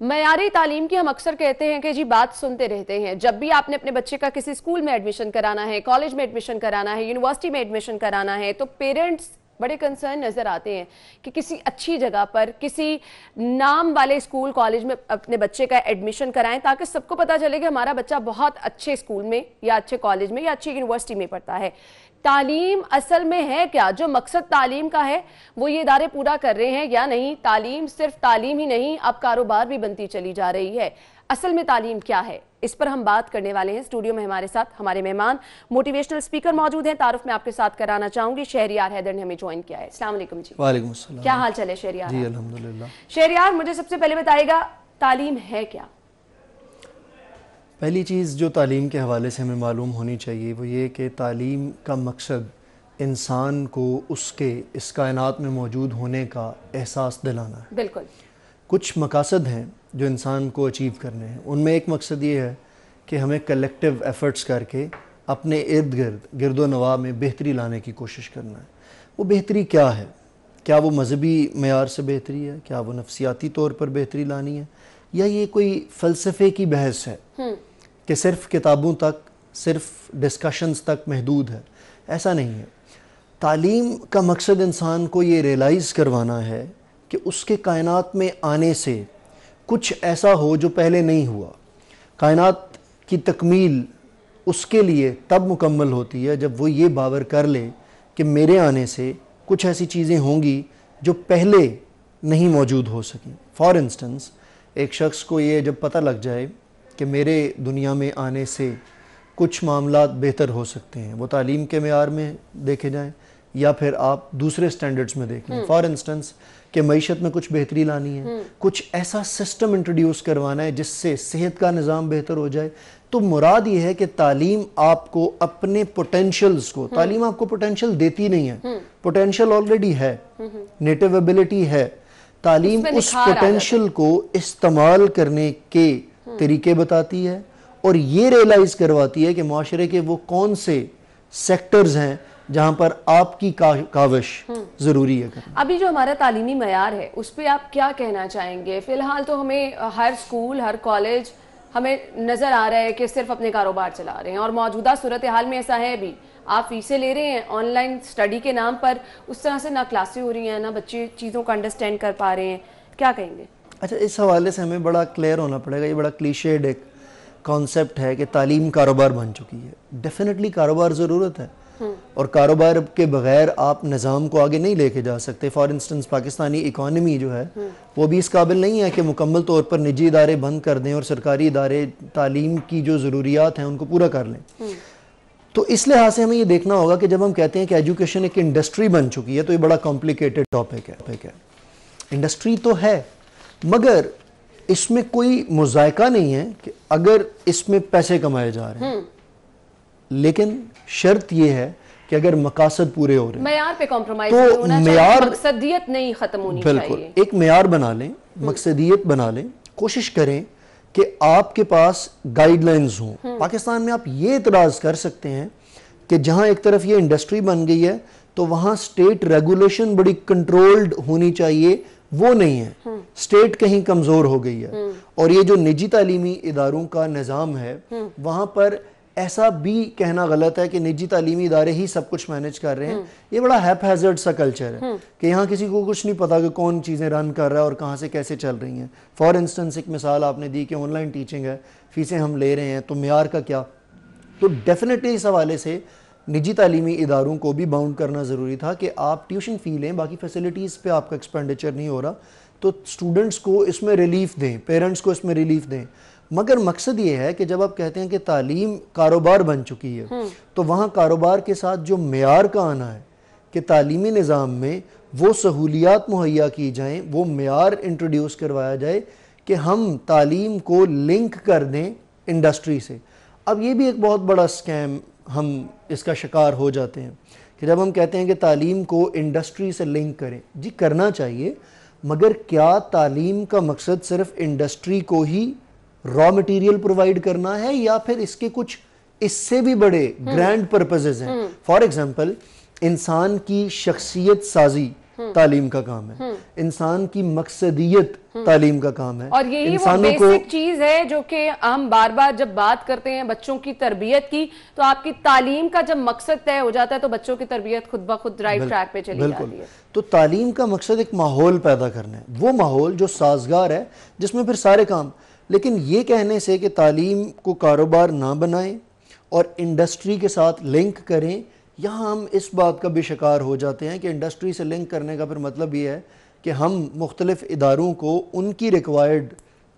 मयारी तालीम की हम अक्सर कहते हैं कि जी बात सुनते रहते हैं। जब भी आपने अपने बच्चे का किसी स्कूल में एडमिशन कराना है, कॉलेज में एडमिशन कराना है, यूनिवर्सिटी में एडमिशन कराना है, तो पेरेंट्स बड़े कंसर्न नज़र आते हैं कि किसी अच्छी जगह पर, किसी नाम वाले स्कूल कॉलेज में अपने बच्चे का एडमिशन कराएं, ताकि सबको पता चले कि हमारा बच्चा बहुत अच्छे स्कूल में या अच्छे कॉलेज में या अच्छी यूनिवर्सिटी में पढ़ता है। तालीम असल में है क्या? जो मकसद तालीम का है वो ये इदारे पूरा कर रहे हैं या नहीं? तालीम सिर्फ तालीम ही नहीं, अब कारोबार भी बनती चली जा रही है। असल में तालीम क्या है, इस पर हम बात करने वाले हैं। स्टूडियो में हमारे साथ हमारे मेहमान मोटिवेशनल स्पीकर मौजूद हैं। तारुफ में आपके साथ कराना चाहूंगी, शहरियार हैदर ने हमें ज्वाइन किया है। अस्सलाम वालेकुम जी। वालेकुम अस्सलाम। क्या हाल चाल है शहरियार? जी अल्हम्दुलिल्लाह। शहरियार, मुझे सबसे पहले बताइएगा तालीम है क्या? पहली चीज़ जो तालीम के हवाले से हमें मालूम होनी चाहिए वो ये कि तालीम का मकसद इंसान को उसके इस कायनात में मौजूद होने का एहसास दिलाना है। बिल्कुल। कुछ मकासद हैं जो इंसान को अचीव करने हैं। उनमें एक मकसद ये है कि हमें कलेक्टिव एफ़र्ट्स करके अपने इर्द गिर्द गिरदो नवा में बेहतरी लाने की कोशिश करना है। वो बेहतरी क्या है? क्या वो मजहबी मेयार से बेहतरी है? क्या वो नफसियाती तौर पर बेहतरी लानी है? या ये कोई फ़लसफ़े की बहस है कि सिर्फ़ किताबों तक, सिर्फ डिस्कशंस तक महदूद है? ऐसा नहीं है। तालीम का मकसद इंसान को ये रियलाइज़ करवाना है कि उसके कायनात में आने से कुछ ऐसा हो जो पहले नहीं हुआ। कायनात की तकमील उसके लिए तब मुकम्मल होती है जब वो ये बावर कर ले कि मेरे आने से कुछ ऐसी चीज़ें होंगी जो पहले नहीं मौजूद हो सकें। फॉर इंस्टेंस, एक शख्स को ये जब पता लग जाए कि मेरे दुनिया में आने से कुछ मामलात बेहतर हो सकते हैं, वो तालीम के मेयार में देखे जाएं या फिर आप दूसरे स्टैंडर्ड्स में देख लें। फॉर इंस्टेंस कि मईशत में कुछ बेहतरी लानी है, कुछ ऐसा सिस्टम इंट्रोड्यूस करवाना है जिससे सेहत का निज़ाम बेहतर हो जाए, तो मुराद ये है कि तालीम आपको अपने पोटेंशियल्स को, तालीम आपको पोटेंशियल देती नहीं है, पोटेंशियल ऑलरेडी है, नेटिव एबिलिटी है। तालीम उस पोटेंशियल को इस्तेमाल करने के तरीके बताती है और ये रियलाइज करवाती है कि माशरे के वो कौन से सेक्टर्स हैं जहां पर आपकी काविश ज़रूरी है। अभी जो हमारा तालीमी मयार है उस पर आप क्या कहना चाहेंगे? फिलहाल तो हमें हर स्कूल, हर कॉलेज हमें नज़र आ रहा है कि सिर्फ अपने कारोबार चला रहे हैं और मौजूदा सूरत हाल में ऐसा है भी। आप फीसें ले रहे हैं ऑनलाइन स्टडी के नाम पर, उस तरह से ना क्लासें हो रही हैं, ना बच्चे चीज़ों को अंडरस्टैंड कर पा रहे हैं। क्या कहेंगे? अच्छा, इस हवाले से हमें बड़ा क्लियर होना पड़ेगा। ये बड़ा क्लीशेड एक कॉन्सेप्ट है कि तालीम कारोबार बन चुकी है। डेफिनेटली कारोबार ज़रूरत है और कारोबार के बगैर आप निज़ाम को आगे नहीं लेके जा सकते। फॉर इंस्टेंस, पाकिस्तानी इकॉनमी जो है वो भी इस काबिल नहीं है कि मुकम्मल तौर पर निजी इदारे बंद कर दें और सरकारी इदारे तालीम की जो ज़रूरियात हैं उनको पूरा कर लें। तो इस लिहाज से हमें ये देखना होगा कि जब हम कहते हैं कि एजुकेशन एक इंडस्ट्री बन चुकी है तो ये बड़ा कॉम्प्लिकेटेड टॉपिक है। इंडस्ट्री तो है मगर इसमें कोई मुज़ायका नहीं है कि अगर इसमें पैसे कमाए जा रहे हैं, लेकिन शर्त यह है कि अगर मकासद पूरे हो रहे हैं, मेयार पे कॉम्प्रोमाइज तो नहीं होना चाहिए, मेयार मकसदियत नहीं खत्म होनी बिल्कुल चाहिए। एक मेयार बना लें, मकसदियत बना लें, कोशिश करें कि आपके पास गाइडलाइंस हों। पाकिस्तान में आप ये इतराज़ कर सकते हैं कि जहां एक तरफ ये इंडस्ट्री बन गई है तो वहां स्टेट रेगुलेशन बड़ी कंट्रोल्ड होनी चाहिए, वो नहीं है। स्टेट कहीं कमज़ोर हो गई है और ये जो निजी तालीमी इदारों का निज़ाम है वहाँ पर ऐसा भी कहना गलत है कि निजी तालीमी इदारे ही सब कुछ मैनेज कर रहे हैं। ये बड़ा हैपहैज़र्ड सा कल्चर है कि यहाँ किसी को कुछ नहीं पता कि कौन चीज़ें रन कर रहा है और कहाँ से कैसे चल रही हैं। फॉर इंस्टेंस, एक मिसाल आपने दी कि ऑनलाइन टीचिंग है, फ़ीसें हम ले रहे हैं, तो मेयार का क्या? तो डेफिनेटली इस हवाले से निजी तालीमी इदारों को भी बाउंड करना ज़रूरी था कि आप ट्यूशन फ़ी लें, बाकी फैसिलिटीज़ पे आपका एक्सपेंडिचर नहीं हो रहा, तो स्टूडेंट्स को इसमें रिलीफ दें, पेरेंट्स को इसमें रिलीफ दें। मगर मकसद ये है कि जब आप कहते हैं कि तालीम कारोबार बन चुकी है तो वहाँ कारोबार के साथ जो मेयार का आना है कि तालीमी निज़ाम में वो सहूलियात मुहैया की जाएँ, वो मेयार इंट्रोड्यूस करवाया जाए कि हम तालीम को लिंक कर दें इंडस्ट्री से। अब ये भी एक बहुत बड़ा स्कैम हम इसका शिकार हो जाते हैं कि जब हम कहते हैं कि तालीम को इंडस्ट्री से लिंक करें, जी करना चाहिए, मगर क्या तालीम का मकसद सिर्फ इंडस्ट्री को ही रॉ मटेरियल प्रोवाइड करना है या फिर इसके कुछ इससे भी बड़े ग्रैंड पर्पसेस हैं? फॉर एग्जांपल, इंसान की शख्सियत साजी तालीम का काम है, इंसान की मकसदियत तालीम का काम है, और यही वो बेसिक चीज है जो कि हम बार बार जब बात करते हैं बच्चों की तरबियत की, तो आपकी तालीम का जब मकसद तय हो जाता है तो बच्चों की तरबियत खुद ब खुद राइट ट्रैक पे चली जाती है। तो तालीम का मकसद एक माहौल पैदा करना है, वो माहौल जो साजगार है जिसमें फिर सारे काम। लेकिन ये कहने से कि तालीम को कारोबार ना बनाएं और इंडस्ट्री के साथ लिंक करें, यहाँ हम इस बात का भी शिकार हो जाते हैं कि इंडस्ट्री से लिंक करने का फिर मतलब ये है कि हम मुख्तलिफ इदारों को उनकी रिक्वायर्ड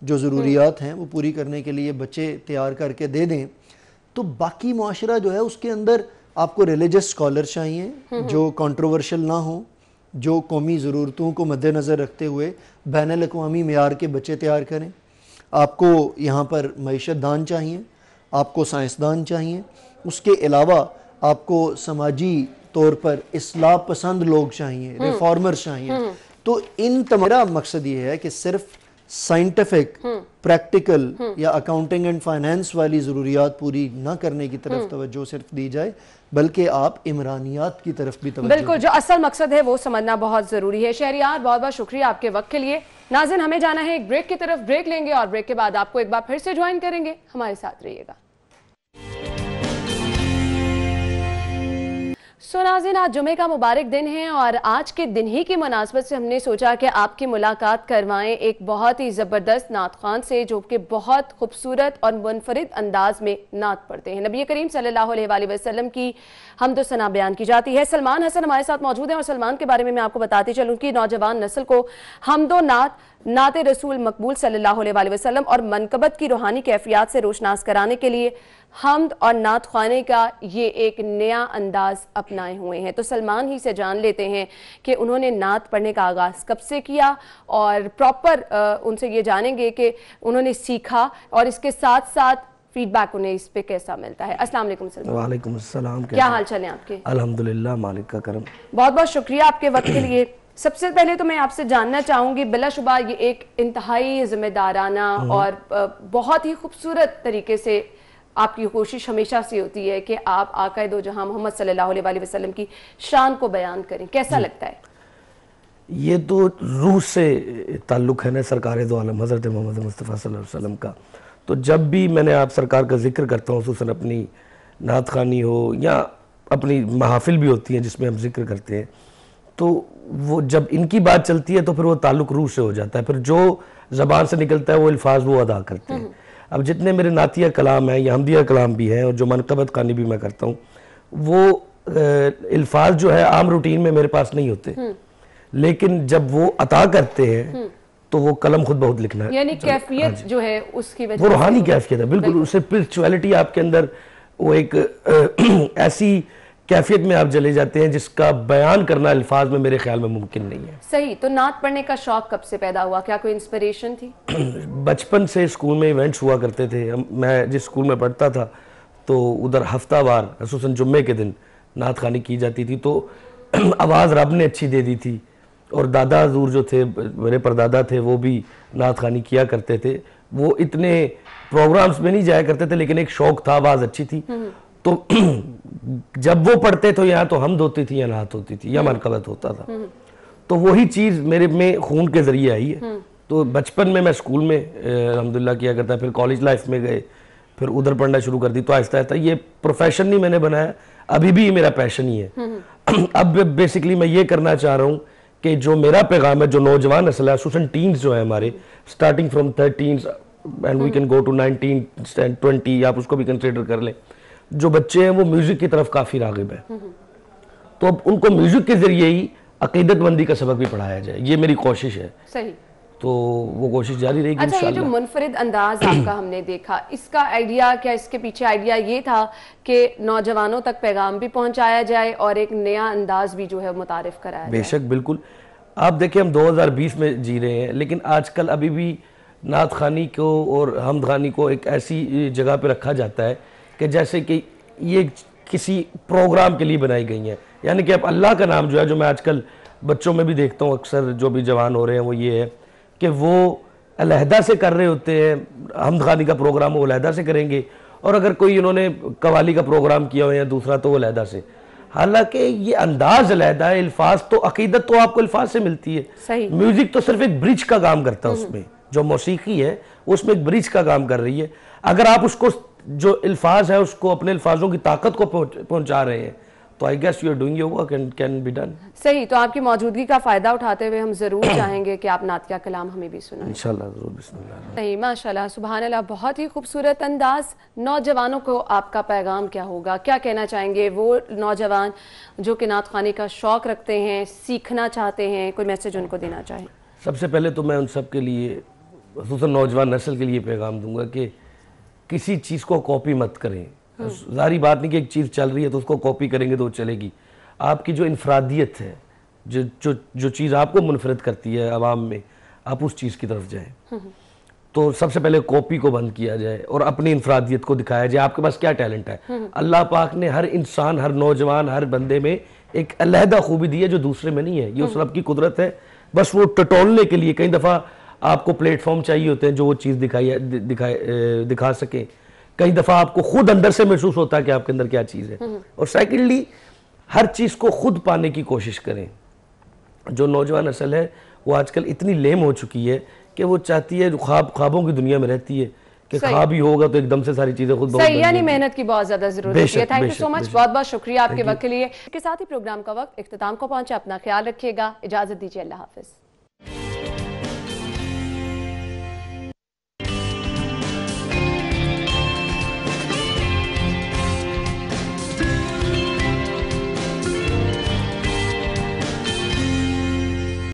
जो ज़रूरियात हैं वो पूरी करने के लिए बच्चे तैयार करके दे दें, तो बाकी मुआशरा जो है उसके अंदर आपको रिलीजियस स्कॉलर चाहिए जो कंट्रोवर्शियल ना हो, जो कौमी ज़रूरतों को मद्देनज़र रखते हुए बैनुल अक़वामी मेयार के बच्चे तैयार करें। आपको यहाँ पर मईशत दान चाहिए, आपको साइंसदान चाहिए, उसके अलावा आपको समाजी तौर पर इस्लाह पसंद लोग चाहिए, रिफॉर्मर्स चाहिए। तो इन मेरा मकसद ये है कि सिर्फ साइंटिफिक प्रैक्टिकल या अकाउंटिंग एंड फाइनेंस वाली ज़रूरियात पूरी ना करने की तरफ तवज्जो सिर्फ दी जाए, बल्कि आप इमरानियात की तरफ भी तवज्जो। बिल्कुल, जो असल मकसद है वो समझना बहुत ज़रूरी है। शहरियार, बहुत बहुत शुक्रिया आपके वक्त के लिए। नाज़रीन, हमें जाना है एक ब्रेक की तरफ, ब्रेक लेंगे और ब्रेक के बाद आपको एक बार फिर से ज्वाइन करेंगे। हमारे साथ रहिएगा। नाज़रीन, आज जुमे का मुबारक दिन है और आज के दिन ही की मुनासबत से हमने सोचा कि आपकी मुलाकात करवाएं एक बहुत ही ज़बरदस्त नात खान से, जो कि बहुत खूबसूरत और मुनफरिद अंदाज में नात पढ़ते हैं। नबी करीम सल्लल्लाहु अलैहि वसल्लम की हमदो सना बयान की जाती है। सलमान हसन हमारे साथ मौजूद हैं और सलमान के बारे में मैं आपको बताती चलूँ कि नौजवान नस्ल को हमदो नात रसूल मकबूल सल्लल्लाहु अलैहि वसल्लम और मनकबत की रूहानी कैफियत से रोशनास कराने के लिए हमद और नात ख़्वानी का ये एक नया अंदाज अपनाए हुए हैं। तो सलमान ही से जान लेते हैं कि उन्होंने नात पढ़ने का आगाज़ कब से किया और प्रॉपर उनसे ये जानेंगे कि उन्होंने सीखा और इसके साथ साथ फीडबैक उन्हें इस पे कैसा मिलता है। अस्सलाम वालेकुम सलमान। वालेकुम अस्सलाम। क्या हाल चाल है आपके? अल्हम्दुलिल्लाह, मालिक का करम। बहुत बहुत शुक्रिया आपके वक्त के लिए। सबसे पहले तो मैं आपसे जानना चाहूँगी, बिलाशुबा ये एक इंतहाई जिम्मेदाराना और बहुत ही खूबसूरत तरीके से आपकी कोशिश हमेशा से होती है कि आप आका दो जहां मोहम्मद सल्लल्लाहु अलैहि वसल्लम की शान को बयान करें। कैसा लगता है? ये तो रूह से ताल्लुक़ है ना सरकार दो आलम हज़रत मोहम्मद मुस्तफ़ा सल्लल्लाहु अलैहि वसल्लम का। तो जब भी मैंने आप सरकार का जिक्र करता हूँ, खुसूसन अपनी नात ख़ानी हो या अपनी महाफिल भी होती हैं जिसमें हम जिक्र करते हैं, तो वो जब इनकी बात चलती है तो फिर वो ताल्लुक़ रूह से हो जाता है। फिर जो ज़बान से निकलता है वो अल्फाज वो अदा करते हैं। अब जितने मेरे नातिया कलाम हैं या हमदिया कलाम भी हैं और जो मनकबत खानी भी मैं करता हूँ, वो अल्फाज जो है आम रूटीन में मेरे पास नहीं होते, लेकिन जब वो अता करते हैं तो वो कलम खुद बहुत लिखना है, यानी कैफियत जो है उसकी वजह वो रूहानी कैफियत है। बिल्कुल, उससे स्पिरिचुअलिटी आपके अंदर वो एक ऐसी कैफियत में आप चले जाते हैं जिसका बयान करना अल्फाज में मेरे ख्याल में मुमकिन नहीं है। सही। तो नात पढ़ने का शौक कब से पैदा हुआ? क्या कोई इंस्पिरेशन थी? बचपन से स्कूल में इवेंट्स हुआ करते थे। मैं जिस स्कूल में पढ़ता था तो उधर हफ्तावार खुसूसन जुम्मे के दिन नात खानी की जाती थी, तो आवाज़ रब ने अच्छी दे दी थी और दादा हजूर जो थे, मेरे परदादा थे, वो भी नात खानी किया करते थे। वो इतने प्रोग्राम्स में नहीं जाया करते थे, लेकिन एक शौक था, आवाज़ अच्छी थी। तो जब वो पढ़ते तो यहाँ तो हमद होती थी या नात होती थी या मनकबत होता था, तो वही चीज़ मेरे में खून के ज़रिए आई है। तो बचपन में मैं स्कूल में अल्हम्दुलिल्लाह किया करता, फिर कॉलेज लाइफ में गए, फिर उधर पढ़ना शुरू कर दी। तो आहिस्ता आहिस्ता ये प्रोफेशन नहीं मैंने बनाया, अभी भी मेरा पैशन ही है। अब बेसिकली मैं ये करना चाह रहा हूँ कि जो मेरा पैगाम है, जो नौजवान नस्ल है, खुसूसन टीन्स जो है हमारे, starting from 13 and we can go to 19 and 20, आप उसको भी कंसिडर कर लें, जो बच्चे हैं वो म्यूजिक की तरफ काफ़ी राग़िब है। तो अब उनको म्यूजिक के ज़रिए ही अक़ीदतमंदी का सबक भी पढ़ाया जाए, ये मेरी कोशिश है। सही। तो वो कोशिश जारी रहेगी। अच्छा, ये जो मुनफरिद अंदाज आपका हमने देखा, इसका आइडिया क्या, इसके पीछे आइडिया ये था कि नौजवानों तक पैगाम भी पहुंचाया जाए और एक नया अंदाज भी जो है मुतारिफ कराया जाए? बेशक, बिल्कुल। आप देखिए हम 2020 में जी रहे हैं, लेकिन आजकल अभी भी नात खानी को और हमद खानी को एक ऐसी जगह पे रखा जाता है कि जैसे कि ये किसी प्रोग्राम के लिए बनाई गई हैं। यानी कि अब अल्लाह का नाम जो है, जो मैं आजकल बच्चों में भी देखता हूँ, अक्सर जो भी जवान हो रहे हैं, वो ये है कि वो अलहदा से कर रहे होते हैं। हमद खानी का प्रोग्राम वो अलहदा से करेंगे, और अगर कोई इन्होंने कवाली का प्रोग्राम किया हो या दूसरा तो वो अलहदा से। हालांकि ये अंदाज अलहदा है, अल्फाज तो, अकीदत तो आपको अल्फाज से मिलती है। सही। म्यूजिक तो सिर्फ एक ब्रिज का काम करता है, उसमें जो मौसीकी है उसमें एक ब्रिज का काम कर रही है। अगर आप उसको जो अल्फाज है उसको अपने अल्फाजों की ताकत को पहुंचा रहे हैं, तो I guess you are doing your work and can be done. सही। तो आपकी मौजूदगी का फायदा उठाते हुए हम जरूर चाहेंगे कि आप नातिया कलाम हमें भी सुनाएं। इंशाल्लाह जरूर। बिस्मिल्लाह। सही, माशाल्लाह, सुभान अल्लाह, बहुत ही खूबसूरत अंदाज। नौजवानों को आपका पैगाम क्या होगा, क्या कहना चाहेंगे वो नौजवान जो कि नात खानी का शौक रखते हैं, सीखना चाहते हैं, कोई मैसेज उनको देना चाहें? सबसे पहले तो मैं उन सब के लिए, खुसूसन नौजवान नस्ल के लिए पैगाम दूंगा कि किसी चीज़ को कॉपी मत करें। सारी बात नहीं कि एक चीज़ चल रही है तो उसको कॉपी करेंगे तो चलेगी। आपकी जो इनफरादियत है, जो जो जो चीज़ आपको मुनफरद करती है आवाम में, आप उस चीज़ की तरफ जाएं। तो सबसे पहले कॉपी को बंद किया जाए और अपनी इनफरादियत को दिखाया जाए, आपके पास क्या टैलेंट है। अल्लाह पाक ने हर इंसान, हर नौजवान, हर बंदे में एक अलहदा खूबी दी है जो दूसरे में नहीं है। ये उस रब की कुदरत है बस वो टटोलने के लिए कई दफ़ा आपको प्लेटफॉर्म चाहिए होते हैं जो वो चीज़ दिखा सके। कई दफ़ा आपको खुद अंदर से महसूस होता है कि आपके अंदर क्या चीज़ है। और सेकेंडली हर चीज़ को खुद पाने की कोशिश करें। जो नौजवान नस्ल है वो आजकल इतनी लेम हो चुकी है कि वो चाहती है, ख्वाबों की दुनिया में रहती है कि ख्वाब ही होगा तो एकदम से सारी चीजें खुद सही, यानी मेहनत की बहुत ज्यादा जरूरत है। थैंक यू सो मच, बहुत बहुत शुक्रिया आपके वक्त के लिए। के साथ ही प्रोग्राम का वक्त इख्तिताम को पहुंचा। अपना ख्याल रखिएगा, इजाजत दीजिए, अल्लाह हाफिज।